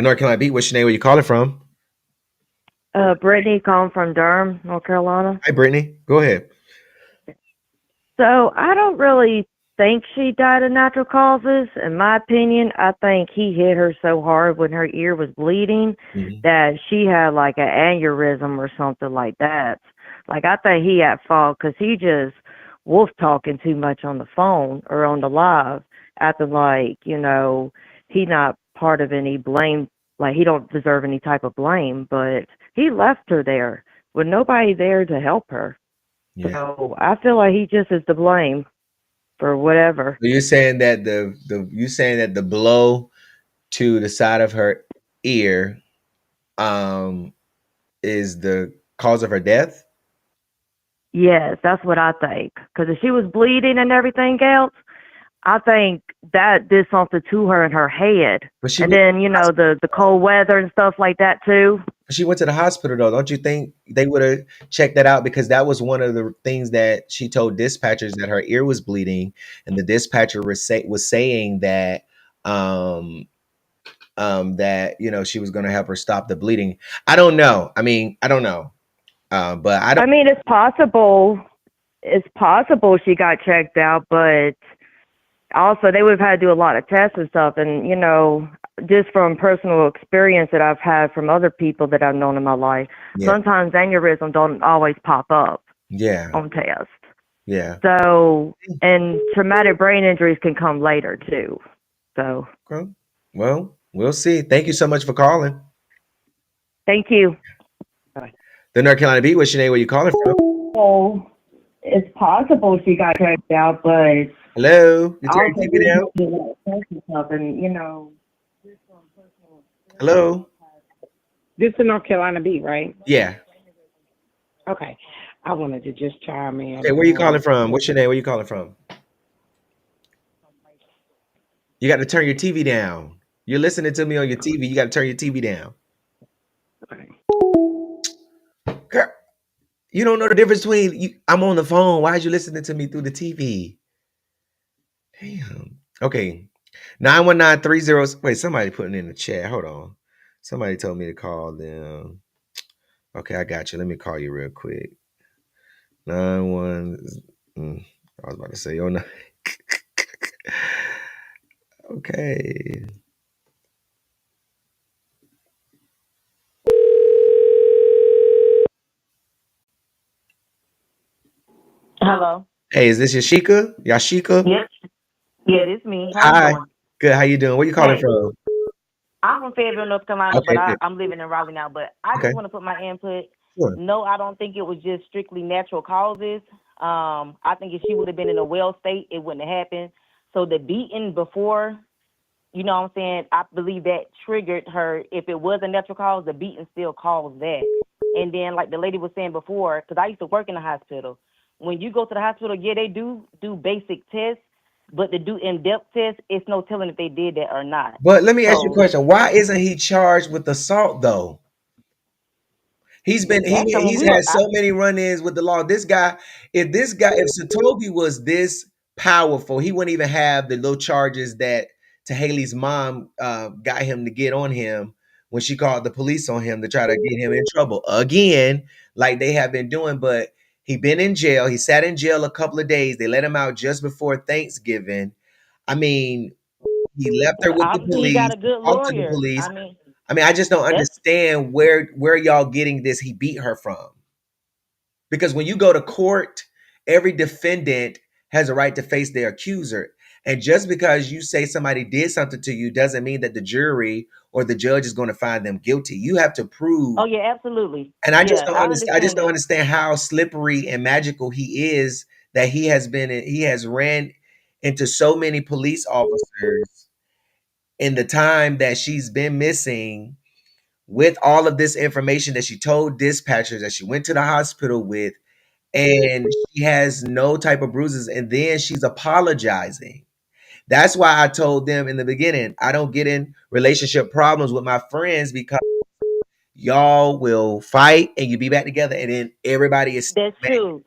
Speaker 4: North Carolina Beat. What's your name? Where you calling from?
Speaker 13: Brittany calling from Durham, North Carolina.
Speaker 4: Hi, Brittany. Go ahead.
Speaker 13: So I don't really think she died of natural causes. In my opinion, I think he hit her so hard when her ear was bleeding that she had like an aneurysm or something like that. Like, I think he at fault because he just wolf talking too much on the phone or on the live, acting like, you know, he not part of any blame, like he don't deserve any type of blame, but he left her there with nobody there to help her.
Speaker 4: Yeah.
Speaker 13: So I feel like he just is to blame for whatever.
Speaker 4: So you're saying that the blow to the side of her ear is the cause of her death?
Speaker 13: Yes, that's what I think. Because if she was bleeding and everything else, I think that did something to her in her head. And then, you know, the cold weather and stuff like that too.
Speaker 4: She went to the hospital though. Don't you think they would have checked that out? Because that was one of the things that she told dispatchers, that her ear was bleeding, and the dispatcher was saying that that, you know, she was going to help her stop the bleeding. I don't know. I mean, I don't know. But I don't.
Speaker 13: I mean, it's possible. It's possible she got checked out, but also they would have had to do a lot of tests and stuff. And, you know, just from personal experience that I've had from other people that I've known in my life, sometimes aneurysm don't always pop up on tests.
Speaker 4: Yeah.
Speaker 13: So, and traumatic brain injuries can come later too. So.
Speaker 4: Okay. Well, we'll see. Thank you so much for calling.
Speaker 13: Thank you.
Speaker 4: Bye. The North Carolina Beat. What's your name? Where you calling from?
Speaker 13: Oh, it's possible she got checked out, but
Speaker 4: hello. You turn your TV down.
Speaker 13: And, you know.
Speaker 4: Hello.
Speaker 14: This is North Carolina Beat, right?
Speaker 4: Yeah.
Speaker 14: Okay. I wanted to just chime in.
Speaker 4: Okay, where you calling from? What's your name? Where you calling from? You got to turn your TV down. You're listening to me on your TV. You got to turn your TV down.
Speaker 14: Okay.
Speaker 4: Girl, you don't know the difference between I'm on the phone. Why are you listening to me through the TV? Damn. Okay. 919-30. Wait, somebody putting in the chat. Hold on. Somebody told me to call them. Okay, I got you. Let me call you real quick. 91. I was about to say, oh no. Okay.
Speaker 15: Hello.
Speaker 4: Hey, is this Yashika? Yashika?
Speaker 15: Yep. Yeah, it's me. How
Speaker 4: Hi.
Speaker 15: you doing?
Speaker 4: Good. How you doing? Where you calling
Speaker 15: Hey.
Speaker 4: from?
Speaker 15: I'm from Fayetteville, North Carolina,
Speaker 4: Okay,
Speaker 15: but
Speaker 4: good.
Speaker 15: I'm living in Raleigh now. But I
Speaker 4: Okay.
Speaker 15: just want to put my input.
Speaker 4: Sure.
Speaker 15: No, I don't think it was just strictly natural causes. I think if she would have been in a well state, it wouldn't have happened. So the beating before, you know what I'm saying, I believe that triggered her. If it was a natural cause, the beating still caused that. And then, like the lady was saying before, because I used to work in the hospital, when you go to the hospital, yeah, they do basic tests, but to do in-depth tests, it's no telling if they did that or not.
Speaker 4: But let me ask you a question. Why isn't he charged with assault though? He's had so many run-ins with the law. This guy, if Satobi was this powerful, he wouldn't even have the little charges that Ta-Haley's mom got him to get on him when she called the police on him to try to get him in trouble again, like they have been doing. But he been in jail. He sat in jail a couple of days. They let him out just before Thanksgiving. I mean, he left her with the police.
Speaker 15: He got a good
Speaker 4: Talked to the
Speaker 15: lawyer.
Speaker 4: police. I mean, I just don't understand where y'all getting this. He beat her from. Because when you go to court, every defendant has a right to face their accuser. And just because you say somebody did something to you doesn't mean that the jury or the judge is going to find them guilty. You have to prove.
Speaker 15: Oh yeah, absolutely.
Speaker 4: And I just don't
Speaker 15: understand.
Speaker 4: I just don't understand how slippery and magical he is, that he has ran into so many police officers in the time that she's been missing, with all of this information that she told dispatchers that she went to the hospital with, and she has no type of bruises, and then she's apologizing. That's why I told them in the beginning, I don't get in relationship problems with my friends because y'all will fight and you be back together, and then everybody is.
Speaker 15: That's true.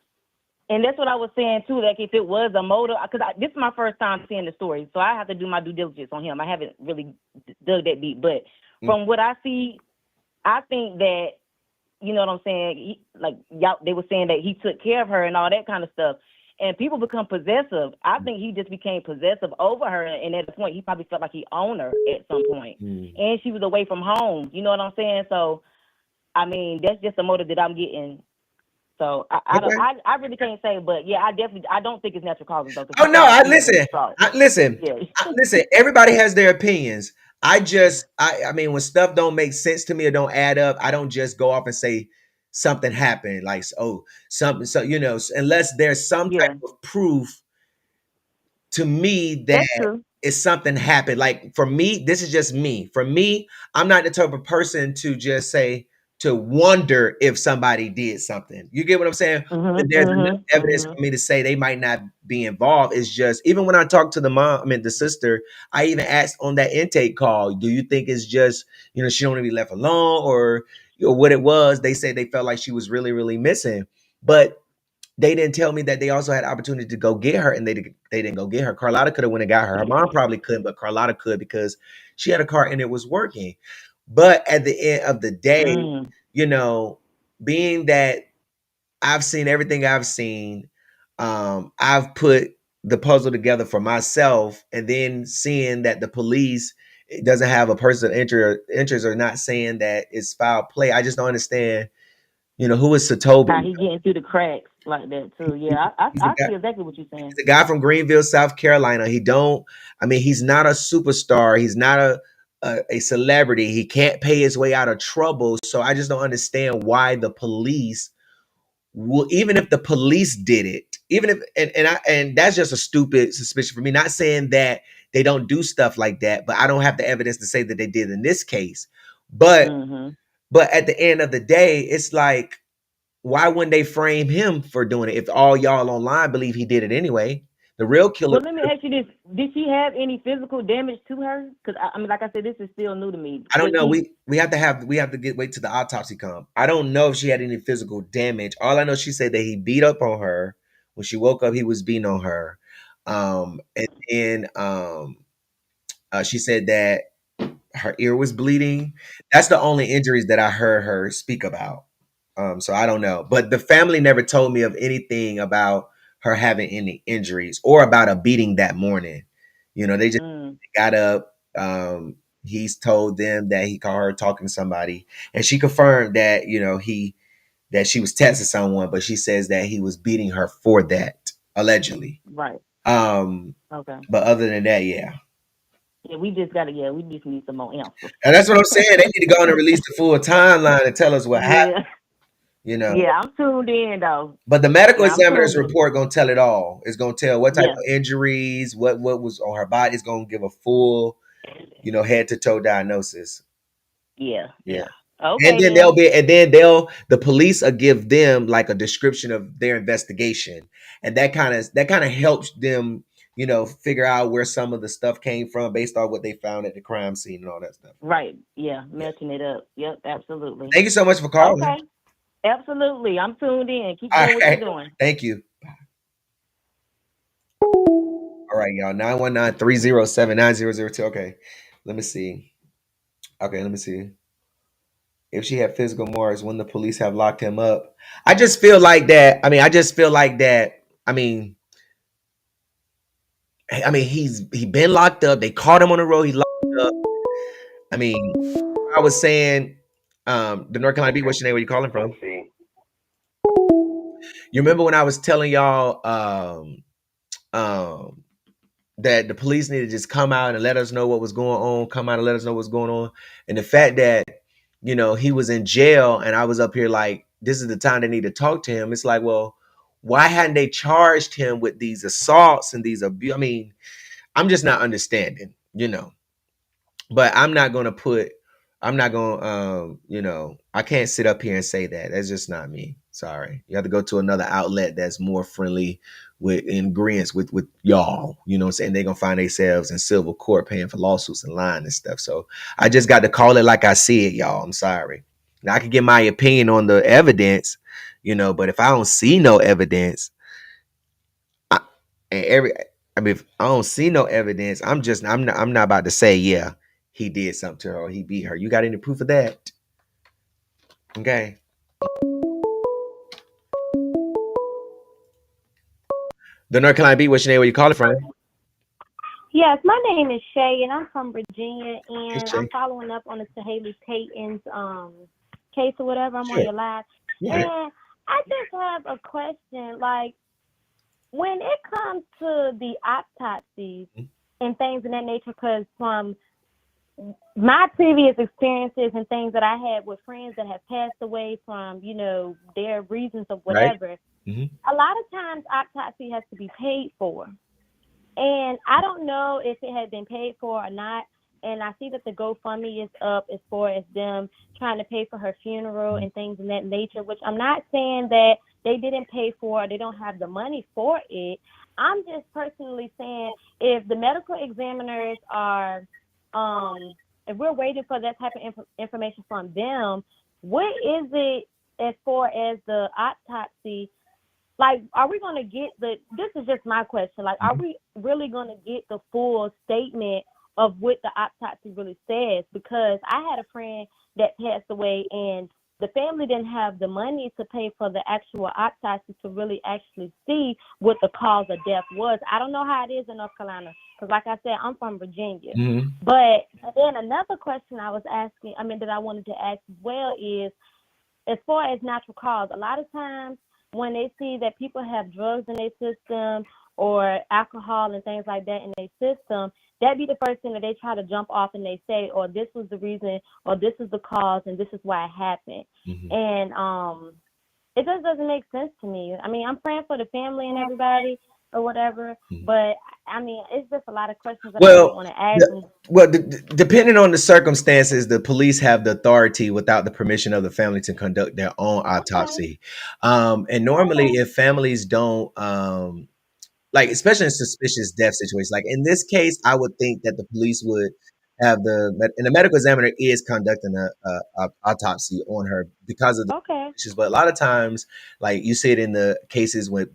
Speaker 15: And that's what I was saying too. Like if it was a motive, because this is my first time seeing the story, so I have to do my due diligence on him. I haven't really dug that deep, but from what I see, I think that, you know what I'm saying. Y'all, they were saying that he took care of her and all that kind of stuff. And people become possessive. I think he just became possessive over her, and at a point he probably felt like he owned her at some point. And she was away from home. You know what I'm saying? So, I mean, that's just a motive that I'm getting. So I really can't say, but yeah, I don't think it's natural causes though.
Speaker 4: Oh no, listen. Everybody has their opinions. I mean, when stuff don't make sense to me or don't add up, I don't just go off and say something happened, like something. So unless there's some type of proof to me that it's something happened. Like for me, this is just me. For me, I'm not the type of person to just say, to wonder if somebody did something. You get what I'm saying? There's enough evidence for me to say they might not be involved. It's just, even when I talked to the sister, I even asked on that intake call, do you think it's just, she don't want to be left alone, or what it was? They said they felt like she was really, really missing. But they didn't tell me that they also had opportunity to go get her, and they didn't go get her. Carlotta could have went and got her. Her mom probably couldn't, but Carlotta could because she had a car and it was working. But at the end of the day, being that I've seen everything I've seen, I've put the puzzle together for myself, and then seeing that the police doesn't have a person interest or not saying that it's foul play. I just don't understand, who is Satobi?
Speaker 15: How he getting through the cracks like that too. Yeah, I see exactly what you're saying.
Speaker 4: He's a guy from Greenville, South Carolina. He's not a superstar. He's not a celebrity. He can't pay his way out of trouble. So I just don't understand why the police will, even if the police did it, even if, and that's just a stupid suspicion for me. Not saying that they don't do stuff like that, but I don't have the evidence to say that they did in this case. But at the end of the day, it's like, why wouldn't they frame him for doing it if all y'all online believe he did it anyway? The real killer.
Speaker 15: Well, let me ask you this: did she have any physical damage to her? Because I mean, like I said, this is still new to me.
Speaker 4: I don't know. We have to wait till the autopsy come. I don't know if she had any physical damage. All I know, she said that he beat up on her when she woke up. He was beating on her, and then she said that her ear was bleeding. That's the only injuries that I heard her speak about. So I don't know, but the family never told me of anything about her having any injuries or about a beating that morning. They just got up. He's told them that he called her talking to somebody, and she confirmed that, that she was texting someone, but she says that he was beating her for that, allegedly.
Speaker 15: Right.
Speaker 4: Okay. But other than that, yeah.
Speaker 15: Yeah, we just need some more answers.
Speaker 4: And that's what I'm saying. They need to go on and release the full timeline and tell us what happened.
Speaker 15: Yeah, I'm tuned in though.
Speaker 4: But the medical examiner's report gonna tell it all. It's gonna tell what type of injuries, what was on her body. It's gonna give a full, head to toe diagnosis.
Speaker 15: Yeah.
Speaker 4: Okay.
Speaker 15: And
Speaker 4: then the police will give them like a description of their investigation, and that kind of helps them, figure out where some of the stuff came from based on what they found at the crime scene and all that stuff.
Speaker 15: Right. Yeah. Matching it up. Yep. Absolutely.
Speaker 4: Thank you so much for calling.
Speaker 15: Okay. Absolutely. I'm tuned in. Keep doing what you're doing.
Speaker 4: Thank you. All right, y'all. 919-307-9002. Okay. Let me see. If she had physical marks, when the police have locked him up. I just feel like that. He's been locked up. They caught him on the road. He locked up. I was saying, the North Carolina Beat, what's your name? Where you calling from? You remember when I was telling y'all that the police need to just come out and let us know what was going on, and the fact that, he was in jail and I was up here like, this is the time they need to talk to him. It's like, well, why hadn't they charged him with these assaults and these abuse? I mean, I'm just not understanding, but I'm not going to put I'm not gonna, I can't sit up here and say that. That's just not me. Sorry. You have to go to another outlet that's more friendly with agreements with y'all. You know what I'm saying? They're gonna find themselves in civil court paying for lawsuits and lying and stuff. So I just got to call it like I see it, y'all. I'm sorry. Now I can get my opinion on the evidence, but if I don't see no evidence, I, and if I don't see no evidence, I'm not about to say, yeah, he did something to her or he beat her. You got any proof of that? Okay. The North Carolina Beat, what's your name? Where you calling from?
Speaker 16: Yes, my name is Shay, and I'm from Virginia,
Speaker 4: Hey,
Speaker 16: and
Speaker 4: Shay.
Speaker 16: I'm following up on the Ta-Haley Payton's case or whatever. I'm on
Speaker 4: Sure.
Speaker 16: your live,
Speaker 4: Yeah.
Speaker 16: and I just have a question. Like, when it comes to the autopsies and things of that nature, because from my previous experiences and things that I had with friends that have passed away from, their reasons of
Speaker 4: Right.
Speaker 16: whatever,
Speaker 4: Mm-hmm.
Speaker 16: a lot of times autopsy has to be paid for. And I don't know if it had been paid for or not. And I see that the GoFundMe is up as far as them trying to pay for her funeral and things of that nature, which I'm not saying that they didn't pay for or they don't have the money for it. I'm just personally saying if the medical examiners are, if we're waiting for that type of information from them, what is it as far as the autopsy? Like, are we going to get this is just my question, like, are we really going to get the full statement of what the autopsy really says? Because I had a friend that passed away and the family didn't have the money to pay for the actual autopsy to really actually see what the cause of death was. I don't know how it is in North Carolina, because like I said, I'm from Virginia.
Speaker 4: Mm-hmm.
Speaker 16: But then another question I wanted to ask as well is, as far as natural cause, a lot of times when they see that people have drugs in their system or alcohol and things like that in their system, that'd be the first thing that they try to jump off and they say, or this was the reason, or this is the cause, and this is why it happened.
Speaker 4: Mm-hmm.
Speaker 16: And it just doesn't make sense to me. I mean, I'm praying for the family and everybody or whatever, but I mean, it's just a lot of questions that I don't want to ask.
Speaker 4: Depending on the circumstances, the police have the authority without the permission of the family to conduct their own autopsy. And normally if families don't, like, especially in suspicious death situations, like in this case, I would think that the police would have and the medical examiner is conducting a autopsy on her because of the issues. But a lot of times, like you see it in the cases with,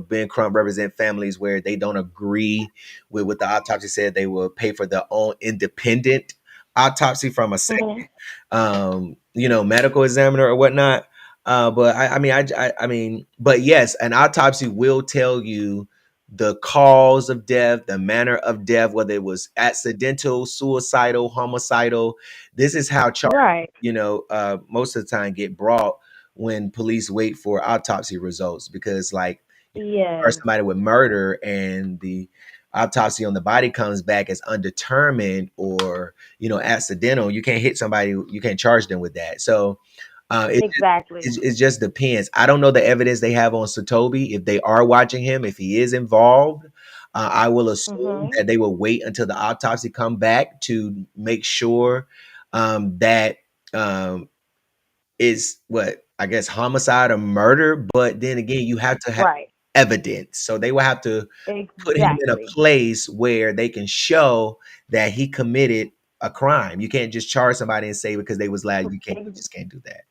Speaker 4: Ben Crump represent families where they don't agree with what the autopsy said, they will pay for their own independent autopsy from a second, medical examiner or whatnot. But I mean, but yes, an autopsy will tell you the cause of death, the manner of death, whether it was accidental, suicidal, homicidal. This is how charges, most of the time get brought when police wait for autopsy results, because like or somebody with murder and the autopsy on the body comes back as undetermined or accidental, you can't hit somebody, you can't charge them with that. So it just depends. I don't know the evidence they have on Satobi, if they are watching him, if he is involved. I will assume that they will wait until the autopsy come back to make sure that is what I guess homicide or murder. But then again, you have to have evidence, so they will have to put him in a place where they can show that he committed a crime. You can't just charge somebody and say because they was loud. You just can't do that.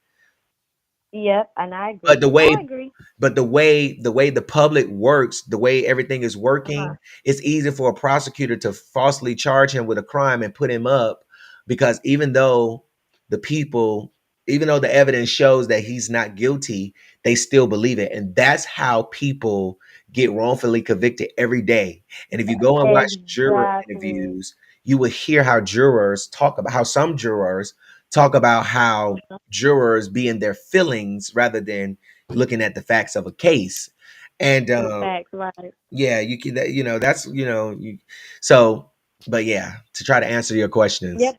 Speaker 16: Yep, and I agree.
Speaker 4: But the way,
Speaker 16: I agree.
Speaker 4: but the way the public works, the way everything is working, it's easy for a prosecutor to falsely charge him with a crime and put him up, because even though the evidence shows that he's not guilty, they still believe it. And that's how people get wrongfully convicted every day. And if you go and watch juror interviews, you will hear how some jurors talk about how jurors be in their feelings rather than looking at the facts of a case. And yeah, you can, that's, so, but yeah, to try to answer your questions.
Speaker 16: Yep.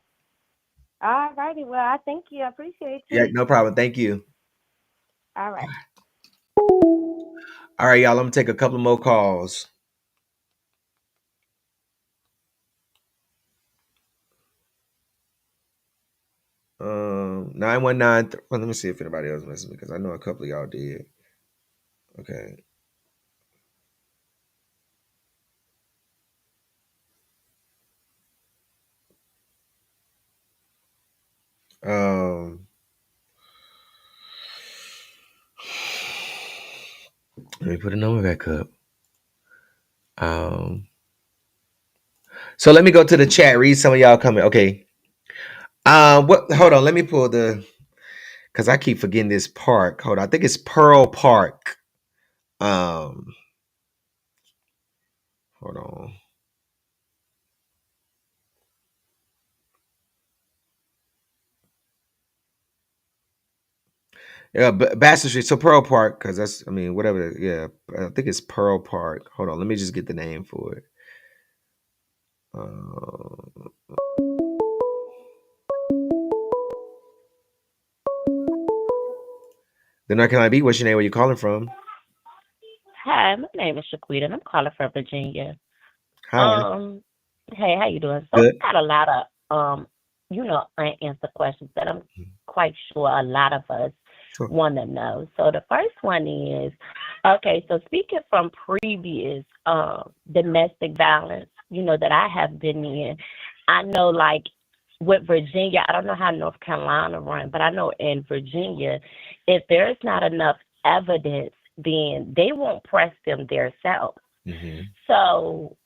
Speaker 16: All righty. Well, I thank you. I appreciate you.
Speaker 4: Yeah, no problem. Thank you.
Speaker 16: All right.
Speaker 4: All right, y'all. I'm gonna take a couple more calls. 919. Well, let me see if anybody else messaged me because I know a couple of y'all did. Okay. Let me put a number back up. So let me go to the chat. Read some of y'all comment. Okay. What? Hold on. Let me pull because I keep forgetting this park. Hold on. I think it's Pearl Park. Hold on. Yeah, Bassett Street. So Pearl Park, because that's, I mean, whatever. Yeah, I think it's Pearl Park. Hold on. Let me just get the name for it. The North Carolina Beat. What's your name? Where you calling from?
Speaker 17: Hi, my name is Shaquita, and I'm calling from Virginia.
Speaker 4: Hi.
Speaker 17: Hey, how you doing? So
Speaker 4: Good.
Speaker 17: I got a lot of unanswered questions that I'm quite sure a lot of us want to know. So the first one is, okay, so speaking from previous domestic violence, that I have been in, I know like with Virginia, I don't know how North Carolina run, but I know in Virginia, if there's not enough evidence, then they won't press them themselves. So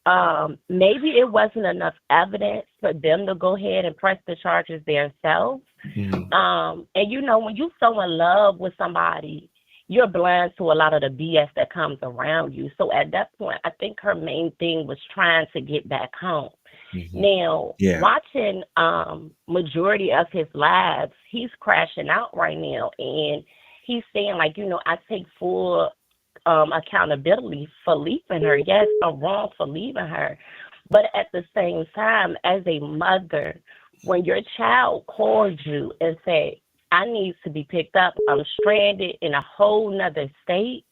Speaker 17: maybe it wasn't enough evidence for them to go ahead and press the charges themselves. And when you're so in love with somebody, you're blind to a lot of the BS that comes around you. So at that point, I think her main thing was trying to get back home. Now, watching majority of his lives, he's crashing out right now, and he's saying like, I take full accountability for leaving her. Yes, I'm wrong for leaving her. But at the same time, as a mother, when your child calls you and say, I need to be picked up, I'm stranded in a whole nother state,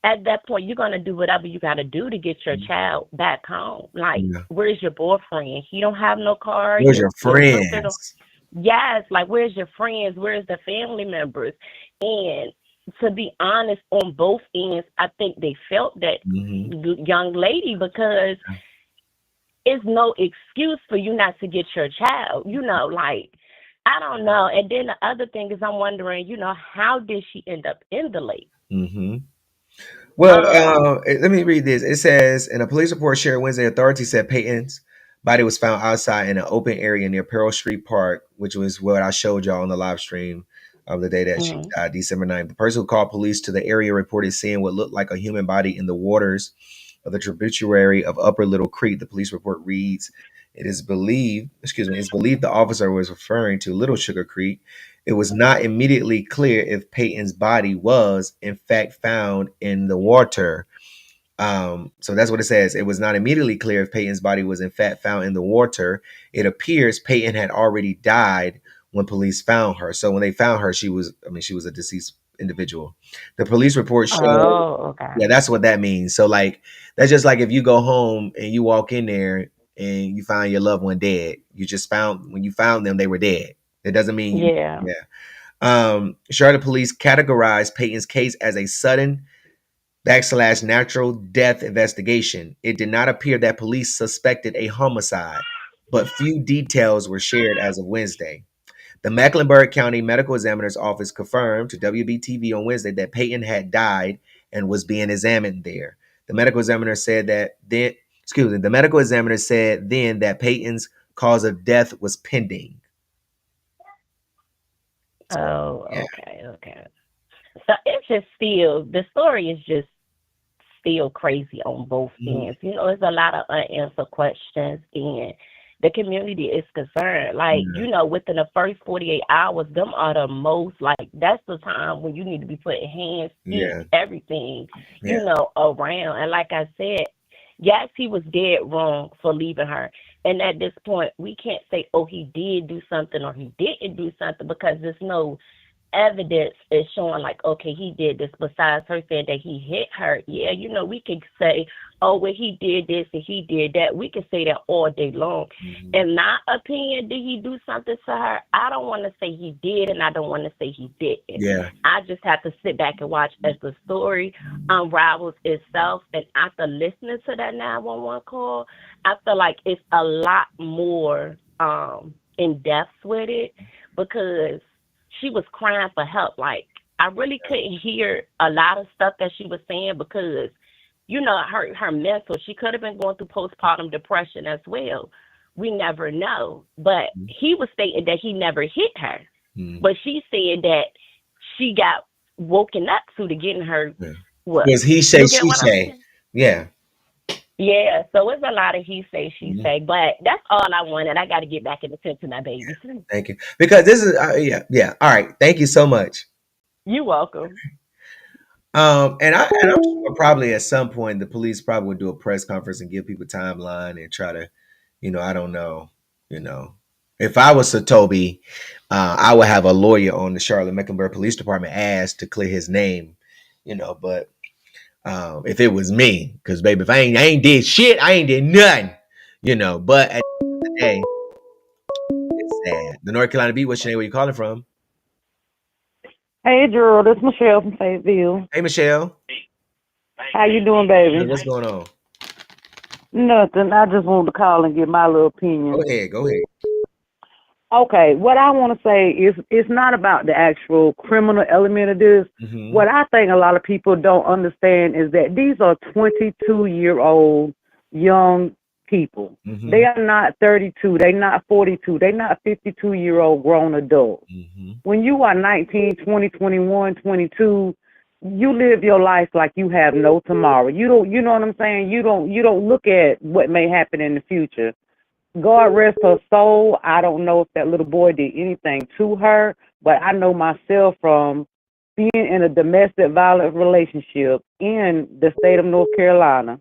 Speaker 17: at that point, you're going to do whatever you got to do to get your child back home. Like, where's your boyfriend? He don't have no car.
Speaker 4: Where's your friends?
Speaker 17: Yes, like, where's your friends? Where's the family members? And to be honest, on both ends, I think they felt that young lady because it's no excuse for you not to get your child. Like, I don't know. And then the other thing is I'm wondering, how did she end up in the lake?
Speaker 4: Well, let me read this. It says, in a police report shared Wednesday, authorities said Payton's body was found outside in an open area near Pearl Street Park, which was what I showed y'all on the live stream of the day that she died, December 9th. The person who called police to the area reported seeing what looked like a human body in the waters of the tributary of Upper Little Creek. The police report reads, it's believed the officer was referring to Little Sugar Creek. It was not immediately clear if Payton's body was, in fact, found in the water. So that's what it says. It was not immediately clear if Payton's body was, in fact, found in the water. It appears Payton had already died when police found her. So when they found her, she was a deceased individual. The police report showed, that's what that means. So like, that's just like if you go home and you walk in there and you find your loved one dead. When you found them, they were dead. It doesn't mean Charlotte police categorized Payton's case as a sudden / natural death investigation. It did not appear that police suspected a homicide, but few details were shared as of Wednesday. The Mecklenburg County Medical Examiner's Office confirmed to WBTV on Wednesday that Payton had died and was being examined there. The medical examiner said then that Payton's cause of death was pending.
Speaker 17: Okay. So it's just still, the story is just still crazy on both ends. There's a lot of unanswered questions, and the community is concerned. Like, within the first 48 hours, them are the most, like, that's the time when you need to be putting hands, feet, everything, around. And like I said, yes, he was dead wrong for leaving her. And at this point, we can't say, oh, he did do something or he didn't do something because there's no evidence is showing like, okay, he did this, besides her saying that he hit her, yeah, you know, we can say, oh, well, he did this and he did that. We can say that all day long. In my opinion, did he do something to her? I don't want to say he did, and I don't want to say he didn't.
Speaker 4: Yeah.
Speaker 17: I just have to sit back and watch as the story unravels itself. And after listening to that 911 call, I feel like it's a lot more in depth with it, because she was crying for help. Like, I really couldn't hear a lot of stuff that she was saying, because, you know, her mental, she could have been going through postpartum depression as well. We never know. But he was stating that he never hit her. But she said that she got woken up to getting her. What?
Speaker 4: Because he say, she say. Yeah.
Speaker 17: Yeah, so it's a lot of he say, she say, but that's all I wanted. I got to get back in the tent to my babies.
Speaker 4: Thank you. Because this is, yeah. All right. Thank you so much.
Speaker 17: You're welcome.
Speaker 4: And I'm sure probably at some point the police probably would do a press conference and give people timeline and try to, you know, I don't know, you know. If I was Satobi, I would have a lawyer on the Charlotte-Mecklenburg Police Department asked to clear his name, you know, but if it was me, because baby, if I ain't did shit, I ain't did nothing, you know. But at the end of the day, it's sad. The North Carolina Beat, what's your name? Where you calling from?
Speaker 18: Hey, Gerald, it's Michelle from Fayetteville.
Speaker 4: Hey, Michelle.
Speaker 18: How you doing, baby?
Speaker 4: What's going on?
Speaker 18: Nothing. I just wanted to call and give my little opinion.
Speaker 4: Go ahead.
Speaker 18: Okay, what I want to say is it's not about the actual criminal element of this. What I think a lot of people don't understand is that these are 22-year-old young people. They are not 32. They're not 42. They're not 52-year-old grown adults. When you are 19, 20, 21, 22, you live your life like you have no tomorrow. You don't, you know what I'm saying? You don't look at what may happen in the future. God rest her soul. I don't know if that little boy did anything to her, but I know myself from being in a domestic violence relationship in the state of North Carolina.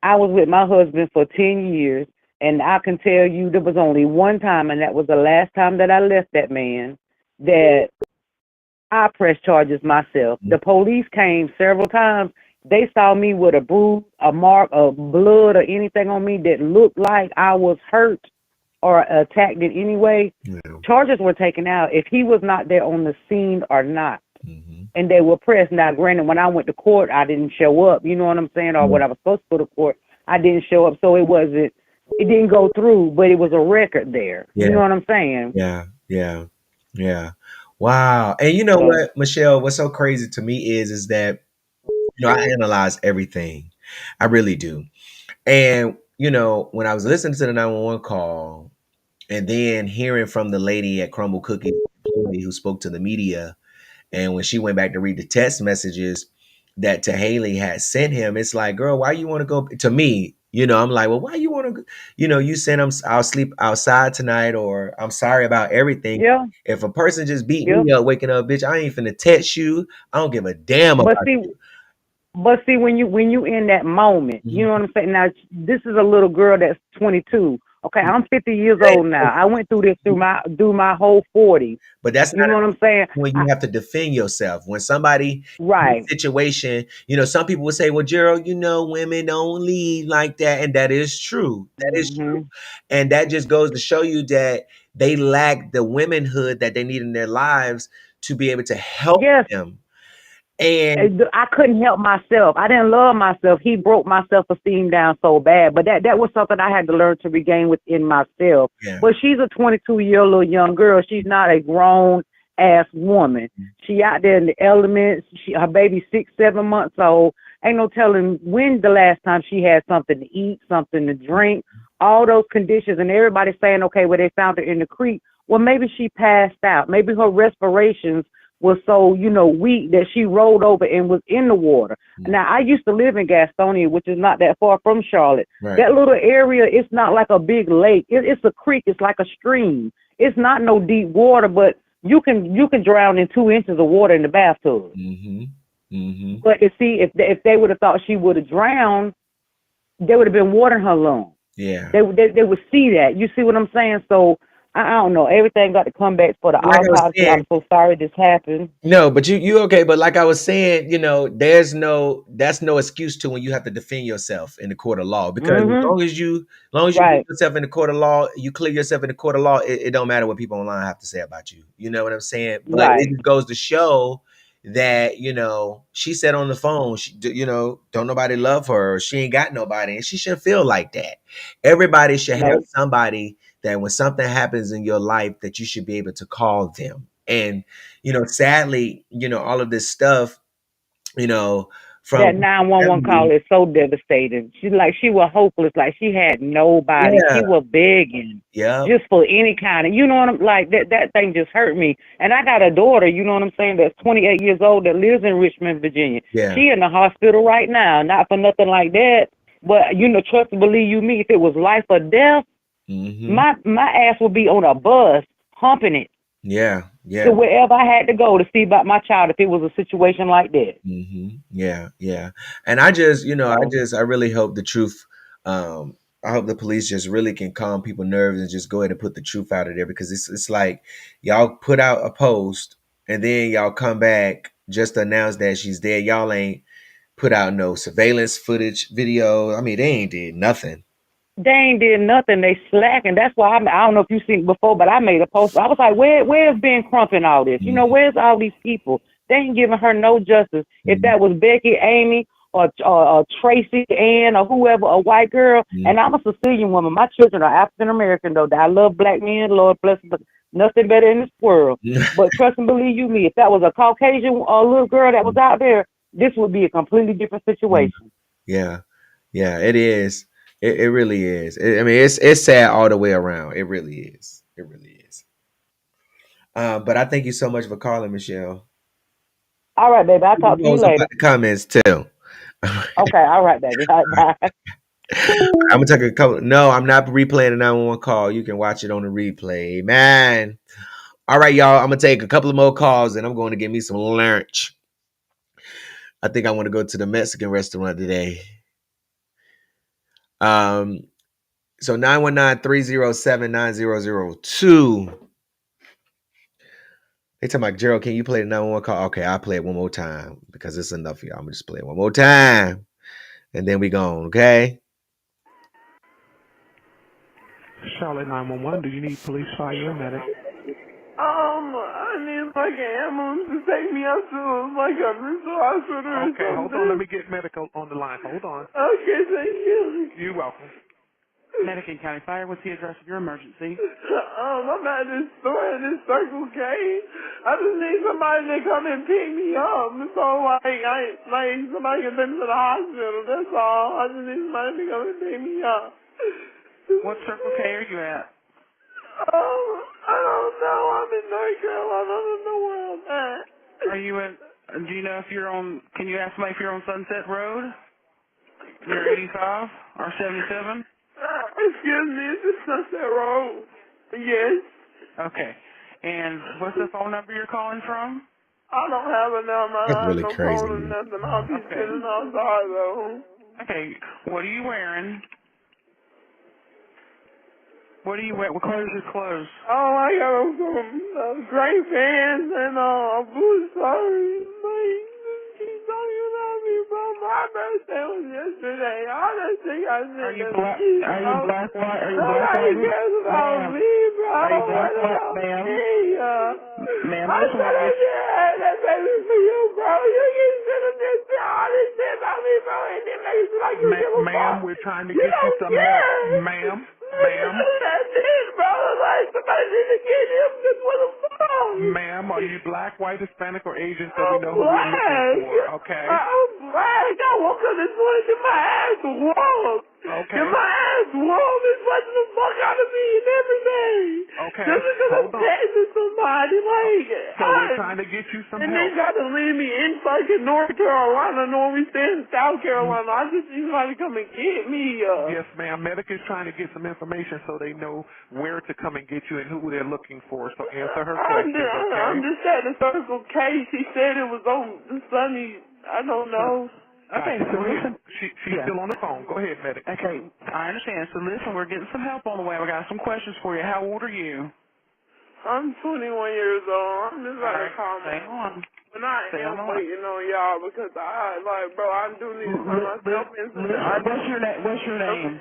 Speaker 18: I was with my husband for 10 years, and I can tell you there was only one time, and that was the last time that I left that man, that I pressed charges myself. The police came several times. They saw me with a bruise, a mark of blood, or anything on me that looked like I was hurt or attacked in any way. Charges were taken out if he was not there on the scene or not. And they were pressed. Now, granted, when I went to court, I didn't show up, you know what I'm saying, or when I was supposed to go to court, I didn't show up, so it didn't go through, but it was a record there. You know what I'm saying?
Speaker 4: Yeah. Wow. And you know what, Michelle, what's so crazy to me is that, you know, I analyze everything. I really do. And, you know, when I was listening to the 911 call and then hearing from the lady at Crumble Cookies who spoke to the media, and when she went back to read the text messages that Ta-Haley had sent him, it's like, girl, why you want to go to me? You know, I'm like, well, why you want to, you know, you said I'll sleep outside tonight, or I'm sorry about everything.
Speaker 18: Yeah.
Speaker 4: If a person just beat me up, waking up, bitch, I ain't finna text you. I don't give a damn about you.
Speaker 18: But see, when you in that moment, you know what I'm saying? Now, this is a little girl that's 22. Okay, I'm 50 years old now. I went through this through my whole 40s.
Speaker 4: But that's
Speaker 18: you know what I'm saying?
Speaker 4: When you have to defend yourself. When somebody in a situation, you know, some people would say, well, Gerald, you know, women don't lead like that. And that is true. That is true. And that just goes to show you that they lack the womanhood that they need in their lives to be able to help them. And
Speaker 18: I couldn't help myself. I didn't love myself. He broke my self-esteem down so bad. But that was something I had to learn to regain within myself. But she's a 22-year-old young girl. She's not a grown-ass woman. She out there in the elements. Her baby's 6-7 months old. Ain't no telling when the last time she had something to eat, something to drink, all those conditions. And everybody's saying, okay, well, they found her in the creek. Well, maybe she passed out. Maybe her respirations was so, you know, weak that she rolled over and was in the water. Now, I used to live in Gastonia, which is not that far from Charlotte. That little area, it's not like a big lake. It's a creek. It's like a stream. It's not no deep water, but you can drown in 2 inches of water in the bathtub. But you see, if they would have thought she would have drowned, they would have been water in her lungs. They would see that. You see what I'm saying? So I don't know. Everything got to come back for the
Speaker 4: Like I was
Speaker 18: autopsy.
Speaker 4: saying,
Speaker 18: I'm so sorry this happened.
Speaker 4: no, but you okay. But like I was saying, that's no excuse to when you have to defend yourself in the court of law. Because as long as you put yourself in the court of law, you clear yourself in the court of law, it don't matter what people online have to say about you. You know what I'm saying? But it just goes to show that, she said on the phone, don't nobody love her, or she ain't got nobody, and she shouldn't feel like that. Everybody should have somebody that when something happens in your life that you should be able to call them. And sadly, all of this stuff, from
Speaker 18: That 911 call is so devastating. She was hopeless. Like she had nobody.
Speaker 4: Yeah.
Speaker 18: She was begging.
Speaker 4: Yeah.
Speaker 18: Just for any kind of, what I'm like, that thing just hurt me. And I got a daughter, you know what I'm saying, that's 28 years old that lives in Richmond, Virginia.
Speaker 4: Yeah.
Speaker 18: She in the hospital right now, not for nothing like that. But, trust and believe you me, if it was life or death, my ass would be on a bus humping it.
Speaker 4: Yeah. Yeah.
Speaker 18: To wherever I had to go to see about my child if it was a situation like that.
Speaker 4: Yeah. Yeah. And I just, I really hope the truth, I hope the police just really can calm people's nerves and just go ahead and put the truth out of there, because it's like y'all put out a post and then y'all come back just to announce that she's dead. Y'all ain't put out no surveillance footage, video. I mean, they ain't did nothing.
Speaker 18: They ain't did nothing. They slacking. That's why I don't know if you've seen it before, but I made a post. I was like, where's Ben Crump and all this? Where's all these people? They ain't giving her no justice. If that was Becky, Amy, or Tracy, Ann, or whoever, a white girl, and I'm a Sicilian woman. My children are African American, though. I love black men, Lord bless them, but nothing better in this world. But trust and believe you me, if that was a Caucasian little girl that was out there, this would be a completely different situation.
Speaker 4: Yeah. Yeah, it is. It really is. It's sad all the way around. It really is. It really is. But I thank you so much for calling, Michelle.
Speaker 18: All right, baby. I'll talk to you later.
Speaker 4: The comments too.
Speaker 18: Okay. All right, baby. Bye.
Speaker 4: I'm gonna take a couple. No, I'm not replaying the 911 call. You can watch it on the replay, man. All right, y'all. I'm gonna take a couple of more calls and I'm going to get me some lunch. I think I want to go to the Mexican restaurant today. So 919-307-9002. They talking about, Gerald, can you play the 911 call? Okay, I'll play it one more time because it's enough for y'all. I'm gonna just play it one more time. And then we gone, okay?
Speaker 7: Charlotte 911, do you need police, fire, or medic?
Speaker 8: I need like an ambulance to take me up to like a resort hospital or something.
Speaker 7: Okay, hold on. Let me get medical on the line. Hold on.
Speaker 8: Okay, thank you.
Speaker 7: You're welcome.
Speaker 19: Medicaid County Fire, what's the address of your emergency?
Speaker 8: I'm at this store at this Circle K. I just need somebody to come and pick me up. So like somebody can take me to the hospital. That's all. I just need somebody to come and pick me up.
Speaker 19: What Circle K are you at?
Speaker 8: I don't know. I'm in North Carolina. I don't know where I'm at.
Speaker 19: Are you in? Do you know if you're on? Can you ask me if you're on Sunset Road? Near 85 or 77?
Speaker 8: Excuse me, is this Sunset Road? Yes.
Speaker 19: Okay. And what's the phone number you're calling from?
Speaker 8: I don't have a number.
Speaker 4: That's really
Speaker 8: no
Speaker 4: crazy.
Speaker 8: phone or nothing. I'll be sitting outside though.
Speaker 19: Okay. What are you wearing? What are you wearing? What color is your clothes?
Speaker 8: Oh, I got some gray pants and a blue shirt. Keep talking about me, bro. My birthday was yesterday. All that shit I said.
Speaker 19: Are you black? Are you black? White? Are you black?
Speaker 8: Nobody cares about me, bro.
Speaker 19: Are you black?
Speaker 8: What about
Speaker 19: Ma'am?
Speaker 8: me?
Speaker 19: Ma'am,
Speaker 8: I said I just had that baby for you, bro. You can sit up there and say all this shit about me, bro, and then make it like you give a fuck.
Speaker 7: Ma'am, we're trying to get you some help. Ma'am.
Speaker 8: That's it, bro. Like somebody need to get him just with a phone.
Speaker 7: Ma'am, are you black, white, Hispanic, or Asian so we know who we're looking for? Okay.
Speaker 8: I'm black. I woke up this morning to my ass warm.
Speaker 7: Okay.
Speaker 8: And my ass warm is watching the fuck out of me and everything.
Speaker 7: Okay.
Speaker 8: Just because I'm texting somebody, like.
Speaker 7: So we're trying to get you some
Speaker 8: and
Speaker 7: help.
Speaker 8: they got to leave me in fucking North Carolina, knowing we stay in South Carolina. I just need somebody to come and get me.
Speaker 7: Yes, ma'am. Medic is trying to get some information so they know where to come and get you and who they're looking for. So answer her questions, okay?
Speaker 8: I'm just at the Circle K. She said it was on the Sunny. I don't know.
Speaker 19: Okay, so listen.
Speaker 7: She's still on the phone. Go ahead, medic.
Speaker 19: Okay, I understand. So listen, we're getting some help on the way. We got some questions for you. How old are you?
Speaker 8: I'm 21 years old. I'm just like a
Speaker 19: Stay
Speaker 8: comment.
Speaker 19: on.
Speaker 8: But I
Speaker 19: Stay
Speaker 8: am
Speaker 19: on.
Speaker 8: waiting on y'all because bro, I do need to turn myself into
Speaker 19: What's your name? What's your name?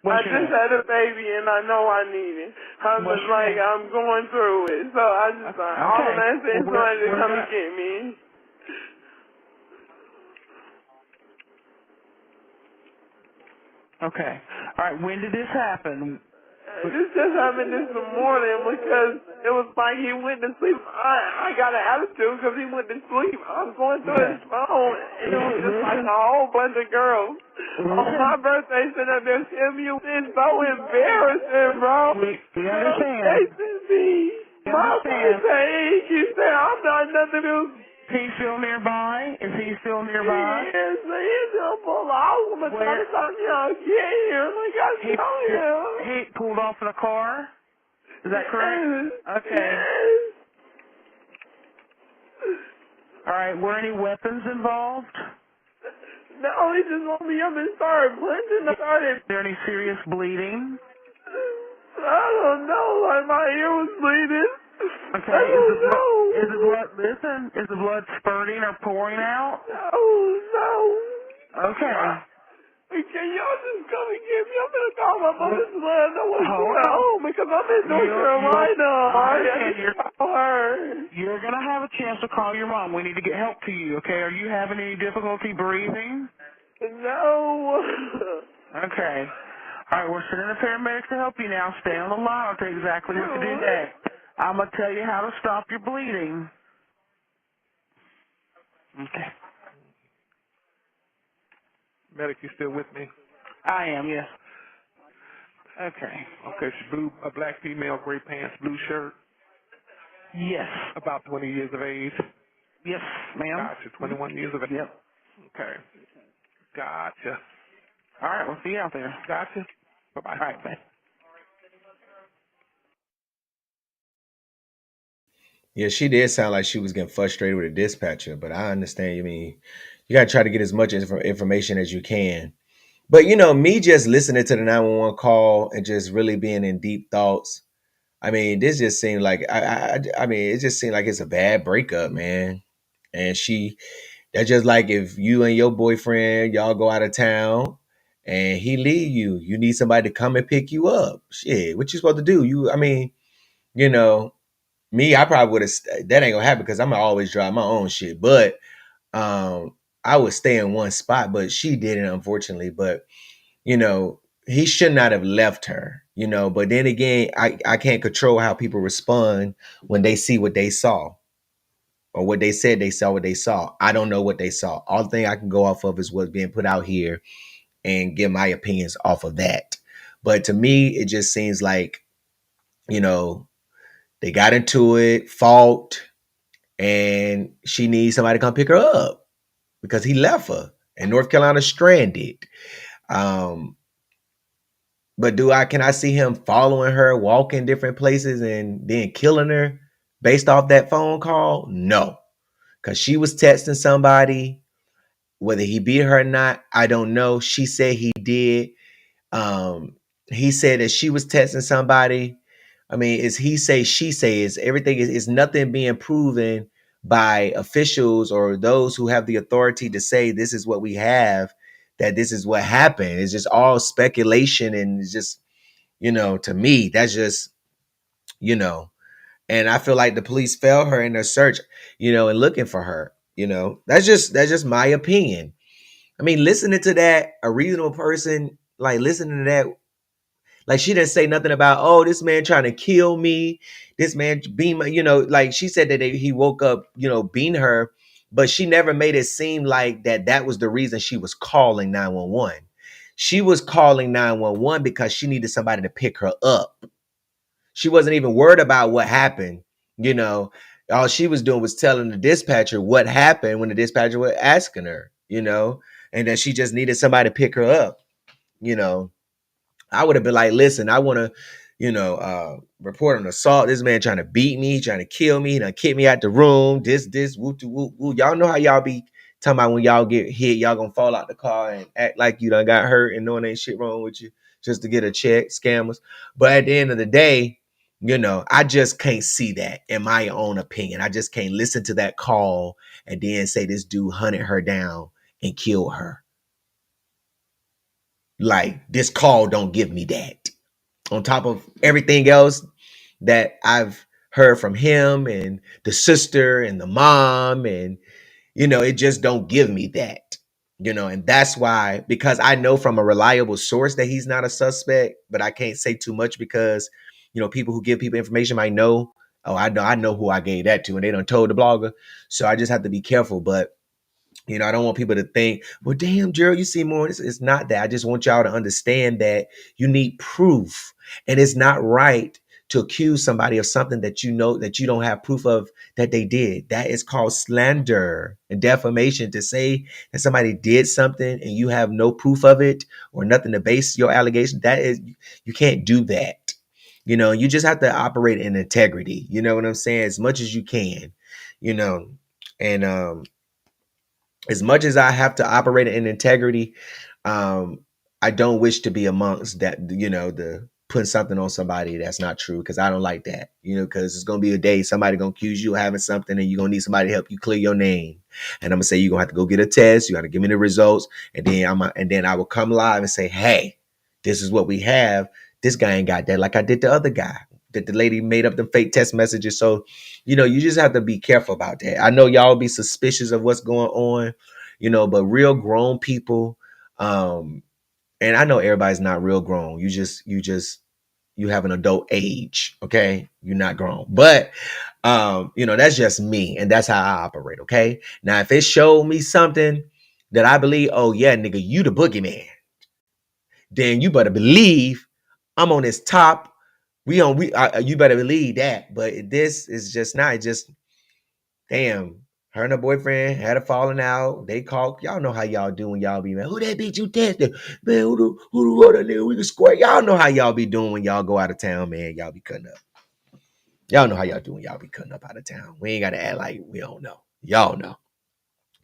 Speaker 8: I just had a baby and I know I need it. I'm
Speaker 19: What's
Speaker 8: just
Speaker 19: your
Speaker 8: like,
Speaker 19: name?
Speaker 8: I'm going through it. So I just, all I'm asking is somebody to come and get me.
Speaker 19: Okay. All right. When did this happen?
Speaker 8: This just happened this morning because it was like he went to sleep. I got an attitude because he went to sleep. I'm going through his phone and it was just like a whole bunch of girls. On my birthday, sitting up there, you. It's so embarrassing, bro.
Speaker 19: We understand.
Speaker 8: Chasing me. My birthday, he said I'm not nothing else.
Speaker 19: He's still nearby? Is he still nearby?
Speaker 8: Yes, he is full. I was going to try to talk y'all get here. Like I told him.
Speaker 19: He pulled off in a car? Is that correct? Okay. All right. Were any weapons involved?
Speaker 8: No, he just woke me up and started punching.
Speaker 19: Is there any serious bleeding?
Speaker 8: I don't know. Like my ear was bleeding.
Speaker 19: Okay.
Speaker 8: I don't know.
Speaker 19: Is the blood spurting or pouring out?
Speaker 8: No.
Speaker 19: Okay.
Speaker 8: Can y'all just come and get me? I'm gonna call my mother to let her know what's going on because I'm in North Carolina.
Speaker 19: You're gonna have a chance to call your mom. We need to get help to you. Okay. Are you having any difficulty breathing?
Speaker 8: No.
Speaker 19: Okay. All right. We're sending the paramedics to help you now. Stay on the line. I'll tell you exactly what to do next. I'm going to tell you how to stop your bleeding. Okay.
Speaker 7: Medic, you still with me?
Speaker 19: I am, yes. Okay.
Speaker 7: Okay, she's a black female, gray pants, blue shirt.
Speaker 19: Yes.
Speaker 7: About 20 years of age.
Speaker 19: Yes, ma'am.
Speaker 7: Gotcha, 21 years of age.
Speaker 19: Yep.
Speaker 7: Okay. Gotcha.
Speaker 19: All right, we'll see you out there.
Speaker 7: Gotcha. Bye-bye.
Speaker 19: All right, bye.
Speaker 4: Yeah, she did sound like she was getting frustrated with a dispatcher, but I understand. You mean, you got to try to get as much information as you can. But, me just listening to the 911 call and just really being in deep thoughts, I mean, this just seemed like, I mean, it just seemed like it's a bad breakup, man. And that's just like if you and your boyfriend, y'all go out of town and he leave you, you need somebody to come and pick you up. Shit, what you supposed to do? Me, I probably would have, that ain't gonna happen because I'm gonna always drive my own shit. But I would stay in one spot, but she didn't, unfortunately. But, he should not have left her, But then again, I can't control how people respond when they see what they saw or what they said they saw what they saw. I don't know what they saw. All the thing I can go off of is what's being put out here and give my opinions off of that. But to me, it just seems like, they got into it, fought, and she needs somebody to come pick her up because he left her and North Carolina stranded. But can I see him following her, walking different places and then killing her based off that phone call? No, because she was texting somebody. Whether he beat her or not, I don't know. She said he did. He said that she was texting somebody. I mean, it's he say, she say, is everything is nothing being proven by officials or those who have the authority to say this is what we have, that this is what happened. It's just all speculation. And it's just, to me, that's just, and I feel like the police failed her in their search, and looking for her, that's just my opinion. I mean, listening to that, a reasonable person, like listening to that, like she didn't say nothing about, oh, this man trying to kill me. This man being, like she said that he woke up, beating her, but she never made it seem like that was the reason she was calling 911. She was calling 911 because she needed somebody to pick her up. She wasn't even worried about what happened. All she was doing was telling the dispatcher what happened when the dispatcher was asking her, and that she just needed somebody to pick her up. I would have been like, listen, I want to, report an assault. This man trying to beat me, trying to kill me, he done kick me out the room. This, woo, woo, woo. Y'all know how y'all be talking about when y'all get hit, y'all gonna fall out the car and act like you done got hurt and knowing ain't shit wrong with you just to get a check, scammers. But at the end of the day, You know, I just can't see that in my own opinion. I just can't listen to that call and then say this dude hunted her down and killed her. Like, this call don't give me that. On top of everything else that I've heard from him and the sister and the mom, and you know, it just don't give me that. You know, and that's why, because I know from a reliable source that he's not a suspect, but I can't say too much because, you know, people who give people information might know, oh, I know who I gave that to, and they done told the blogger. So I just have to be careful. But you know, I don't want people to think, well, damn, Gerald, you see more. It's not that. I just want y'all to understand that you need proof. And it's not right to accuse somebody of something that you know that you don't have proof of that they did. That is called slander and defamation. To say that somebody did something and you have no proof of it or nothing to base your allegation, that is, you can't do that. You know, you just have to operate in integrity. You know what I'm saying? As much as you can, you know, and as much as I have to operate in integrity, I don't wish to be amongst that, you know, the putting something on somebody that's not true, because I don't like that, you know, because it's going to be a day somebody going to accuse you of having something and you're going to need somebody to help you clear your name. And I'm going to say, you're going to have to go get a test. You got to give me the results. And then I will come live and say, hey, this is what we have. This guy ain't got that, like I did the other guy. That the lady made up the fake text messages. So, you know, you just have to be careful about that. I know y'all be suspicious of what's going on, you know, but real grown people, and I know everybody's not real grown. You have an adult age, okay? You're not grown. But you know, that's just me, and that's how I operate, okay? Now, if it showed me something that I believe, oh yeah, nigga, you the boogeyman, then you better believe I'm on this top. You better believe that. But this is just not just, damn, her and her boyfriend had a falling out. They called. Y'all know how y'all do when y'all be, man, who that bitch you tested? Man, who the other nigga we can square? Y'all know how y'all be doing when y'all go out of town, man. Y'all be cutting up. Y'all know how y'all do when y'all be cutting up out of town. We ain't gotta act like we don't know. Y'all know.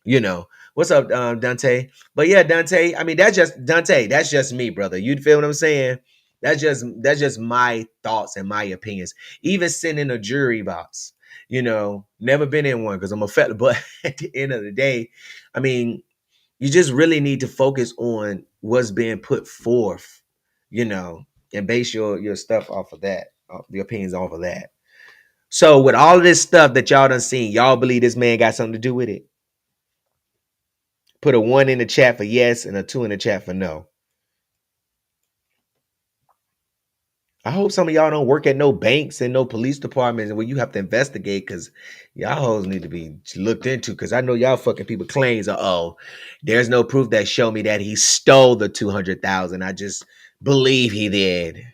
Speaker 4: You know. What's up, Dante? But yeah, Dante, I mean, that's just Dante. That's just me, brother. You feel what I'm saying? That's just my thoughts and my opinions. Even sitting in a jury box, you know, never been in one because I'm a fella. But at the end of the day, I mean, you just really need to focus on what's being put forth, you know, and base your stuff off of that, the opinions off of that. So with all of this stuff that y'all done seen, y'all believe this man got something to do with it? Put a 1 in the chat for yes and a 2 in the chat for no. I hope some of y'all don't work at no banks and no police departments where you have to investigate, because y'all hoes need to be looked into, because I know y'all fucking people claims of, oh, there's no proof that show me that he stole the 200,000. I just believe he did.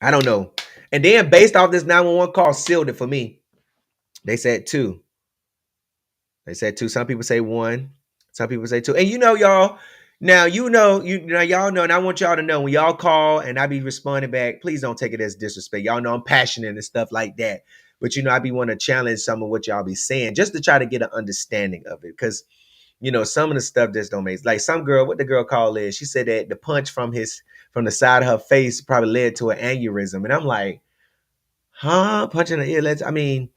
Speaker 4: I don't know. And then based off this 911 call, sealed it for me. They said 2. They said 2. Some people say 1. Some people say 2. And you know, y'all, now y'all know, and I want y'all to know, when y'all call and I be responding back, please don't take it as disrespect. Y'all know I'm passionate and stuff like that. But you know, I be want to challenge some of what y'all be saying just to try to get an understanding of it. Because, you know, some of the stuff just don't make, like some girl, what the girl call is, she said that the punch from the side of her face probably led to an aneurysm. And I'm like, huh? Punching the ear? I mean,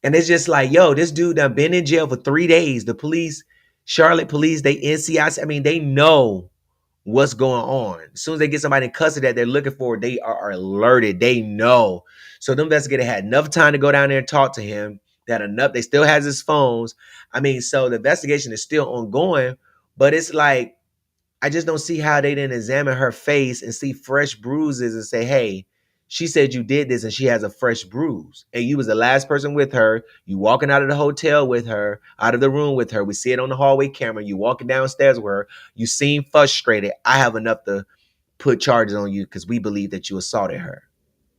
Speaker 4: and it's just like, yo, this dude done been in jail for 3 days. The police, Charlotte police, they NCIC, I mean, they know what's going on. As soon as they get somebody in custody that they're looking for, they are alerted. They know. So the investigator had enough time to go down there and talk to him. They still has his phones. I mean, so the investigation is still ongoing, but it's like, I just don't see how they didn't examine her face and see fresh bruises and say, hey, she said you did this and she has a fresh bruise. And you was the last person with her. You walking out of the hotel with her, out of the room with her. We see it on the hallway camera. You walking downstairs with her. You seem frustrated. I have enough to put charges on you because we believe that you assaulted her.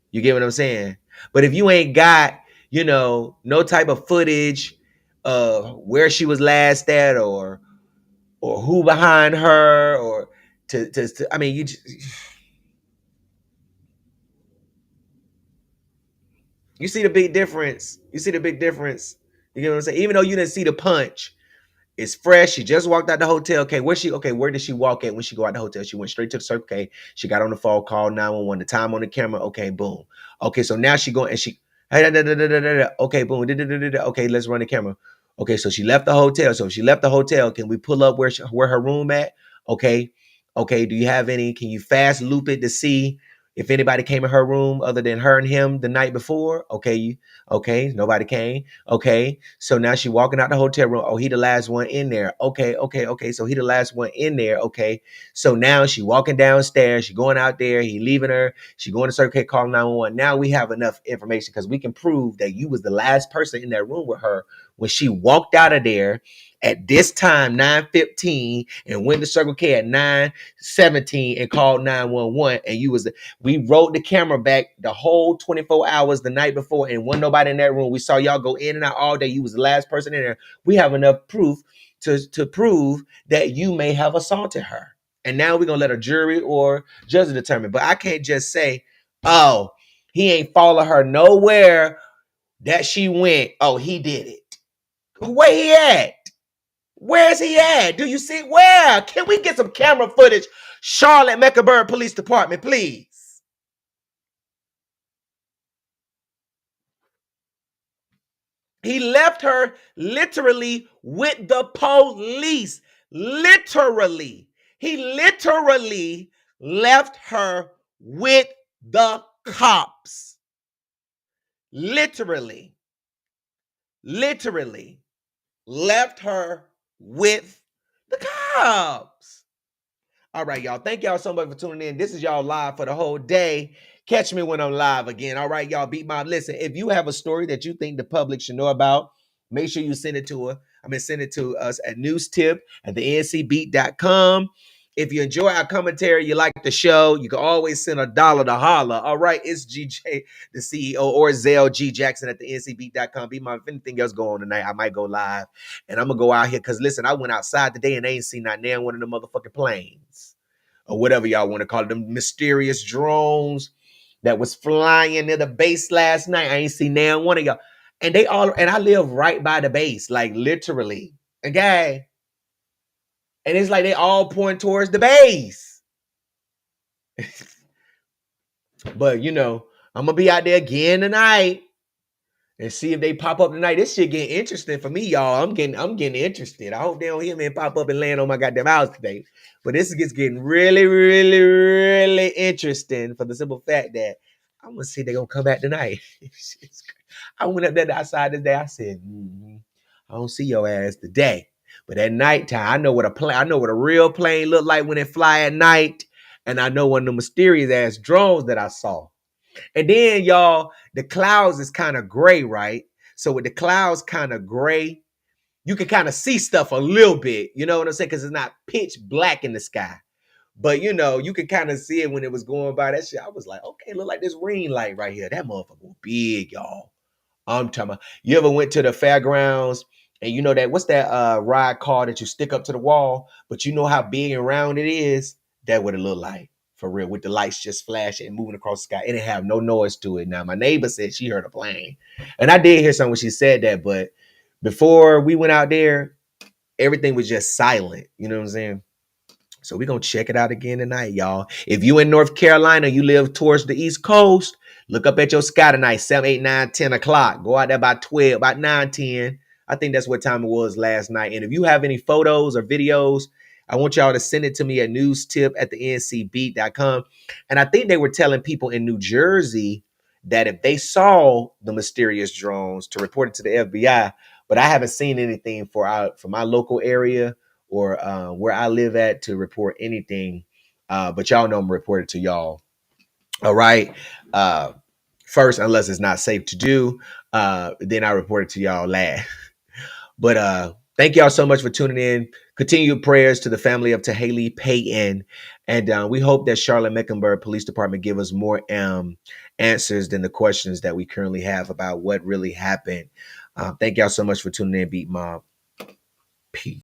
Speaker 4: You get what I'm saying? But if you ain't got, you know, no type of footage of where she was last at or who behind her, or to I mean, you see the big difference. You see the big difference. You get what I'm saying? Even though you didn't see the punch, It's fresh. She just walked out the hotel. Okay, where did she walk at when she go out the hotel? She went straight to the Circle K. She got on the phone, called 911. The time on the camera. Okay, boom. Okay, so now she going and she okay, boom. Okay, let's run the camera. Okay, so she left the hotel. So if she left the hotel, can we pull up where her room at? Okay. Okay, do you have any? Can you fast loop it to see if anybody came in her room other than her and him the night before? Okay, nobody came. Okay, so now she walking out the hotel room. Oh, he the last one in there. Okay. So he the last one in there. Okay, so now she walking downstairs. She going out there. He leaving her. She going to Circle K, calling 911. Now we have enough information because we can prove that you was the last person in that room with her when she walked out of there at this time, 9:15, and went to Circle K at 9:17 and called 911. And we rolled the camera back the whole 24 hours the night before, and wasn't nobody in that room. We saw y'all go in and out all day. You was the last person in there. We have enough proof to prove that you may have assaulted her. And now we're gonna let a jury or judge determine. But I can't just say, oh, he ain't follow her nowhere that she went. Oh, he did it. Where he at? Where's he at? Do you see? Where? Can we get some camera footage? Charlotte Mecklenburg Police Department, please. He left her literally with the police. Literally. He literally left her with the cops. Literally left her with the cops. All right, y'all. Thank y'all so much for tuning in. This is y'all live for the whole day. Catch me when I'm live again. All right, y'all. Beat my listen. If you have a story that you think the public should know about, make sure you send it to her. Send it to us at newstip@thencbeat.com. If you enjoy our commentary, you like the show, you can always send $1 to holla. All right, it's GJ, the CEO, or Zell G Jackson at thencbeat.com. Be my, if anything else go on tonight, I might go live. And I'm going to go out here because, listen, I went outside today and I ain't seen not now one of the motherfucking planes or whatever y'all want to call it, them mysterious drones that was flying near the base last night. I ain't seen now one of y'all. And I live right by the base, like literally. Okay. And it's like they all point towards the base. But, I'm going to be out there again tonight and see if they pop up tonight. This shit getting interesting for me, y'all. I'm getting interested. I hope they don't hear me and pop up and land on my goddamn house today. But this is getting really, really, really interesting for the simple fact that I'm going to see they're going to come back tonight. I went up there outside today. I said, I don't see your ass today. But at nighttime, I know what a real plane look like when it fly at night. And I know one of the mysterious ass drones that I saw. And then, y'all, the clouds is kind of gray, right? So with the clouds kind of gray, you can kind of see stuff a little bit. You know what I'm saying? Because it's not pitch black in the sky. But, you can kind of see it when it was going by that shit. I was like, okay, look like this ring light right here. That motherfucker was big, y'all. I'm talking about, you ever went to the fairgrounds and what's that ride car that you stick up to the wall, but you know how big and round it is? That what it look like, for real, with the lights just flashing and moving across the sky. It didn't have no noise to it. Now, my neighbor said she heard a plane. And I did hear something when she said that, but before we went out there, everything was just silent. You know what I'm saying? So we're going to check it out again tonight, y'all. If you in North Carolina, you live towards the East Coast, look up at your sky tonight, 7, 8, 9, 10 o'clock. Go out there by 12, about 9, 10. I think that's what time it was last night. And if you have any photos or videos, I want y'all to send it to me at newstip@thencbeat.com. And I think they were telling people in New Jersey that if they saw the mysterious drones to report it to the FBI, but I haven't seen anything for my local area or where I live at to report anything. But y'all know I'm reporting to y'all. All right. First, unless it's not safe to do, then I report it to y'all last. But thank y'all so much for tuning in. Continued prayers to the family of Ta-Haley Payton. And we hope that Charlotte Mecklenburg Police Department give us more answers than the questions that we currently have about what really happened. Thank y'all so much for tuning in, Beat Mob. Peace.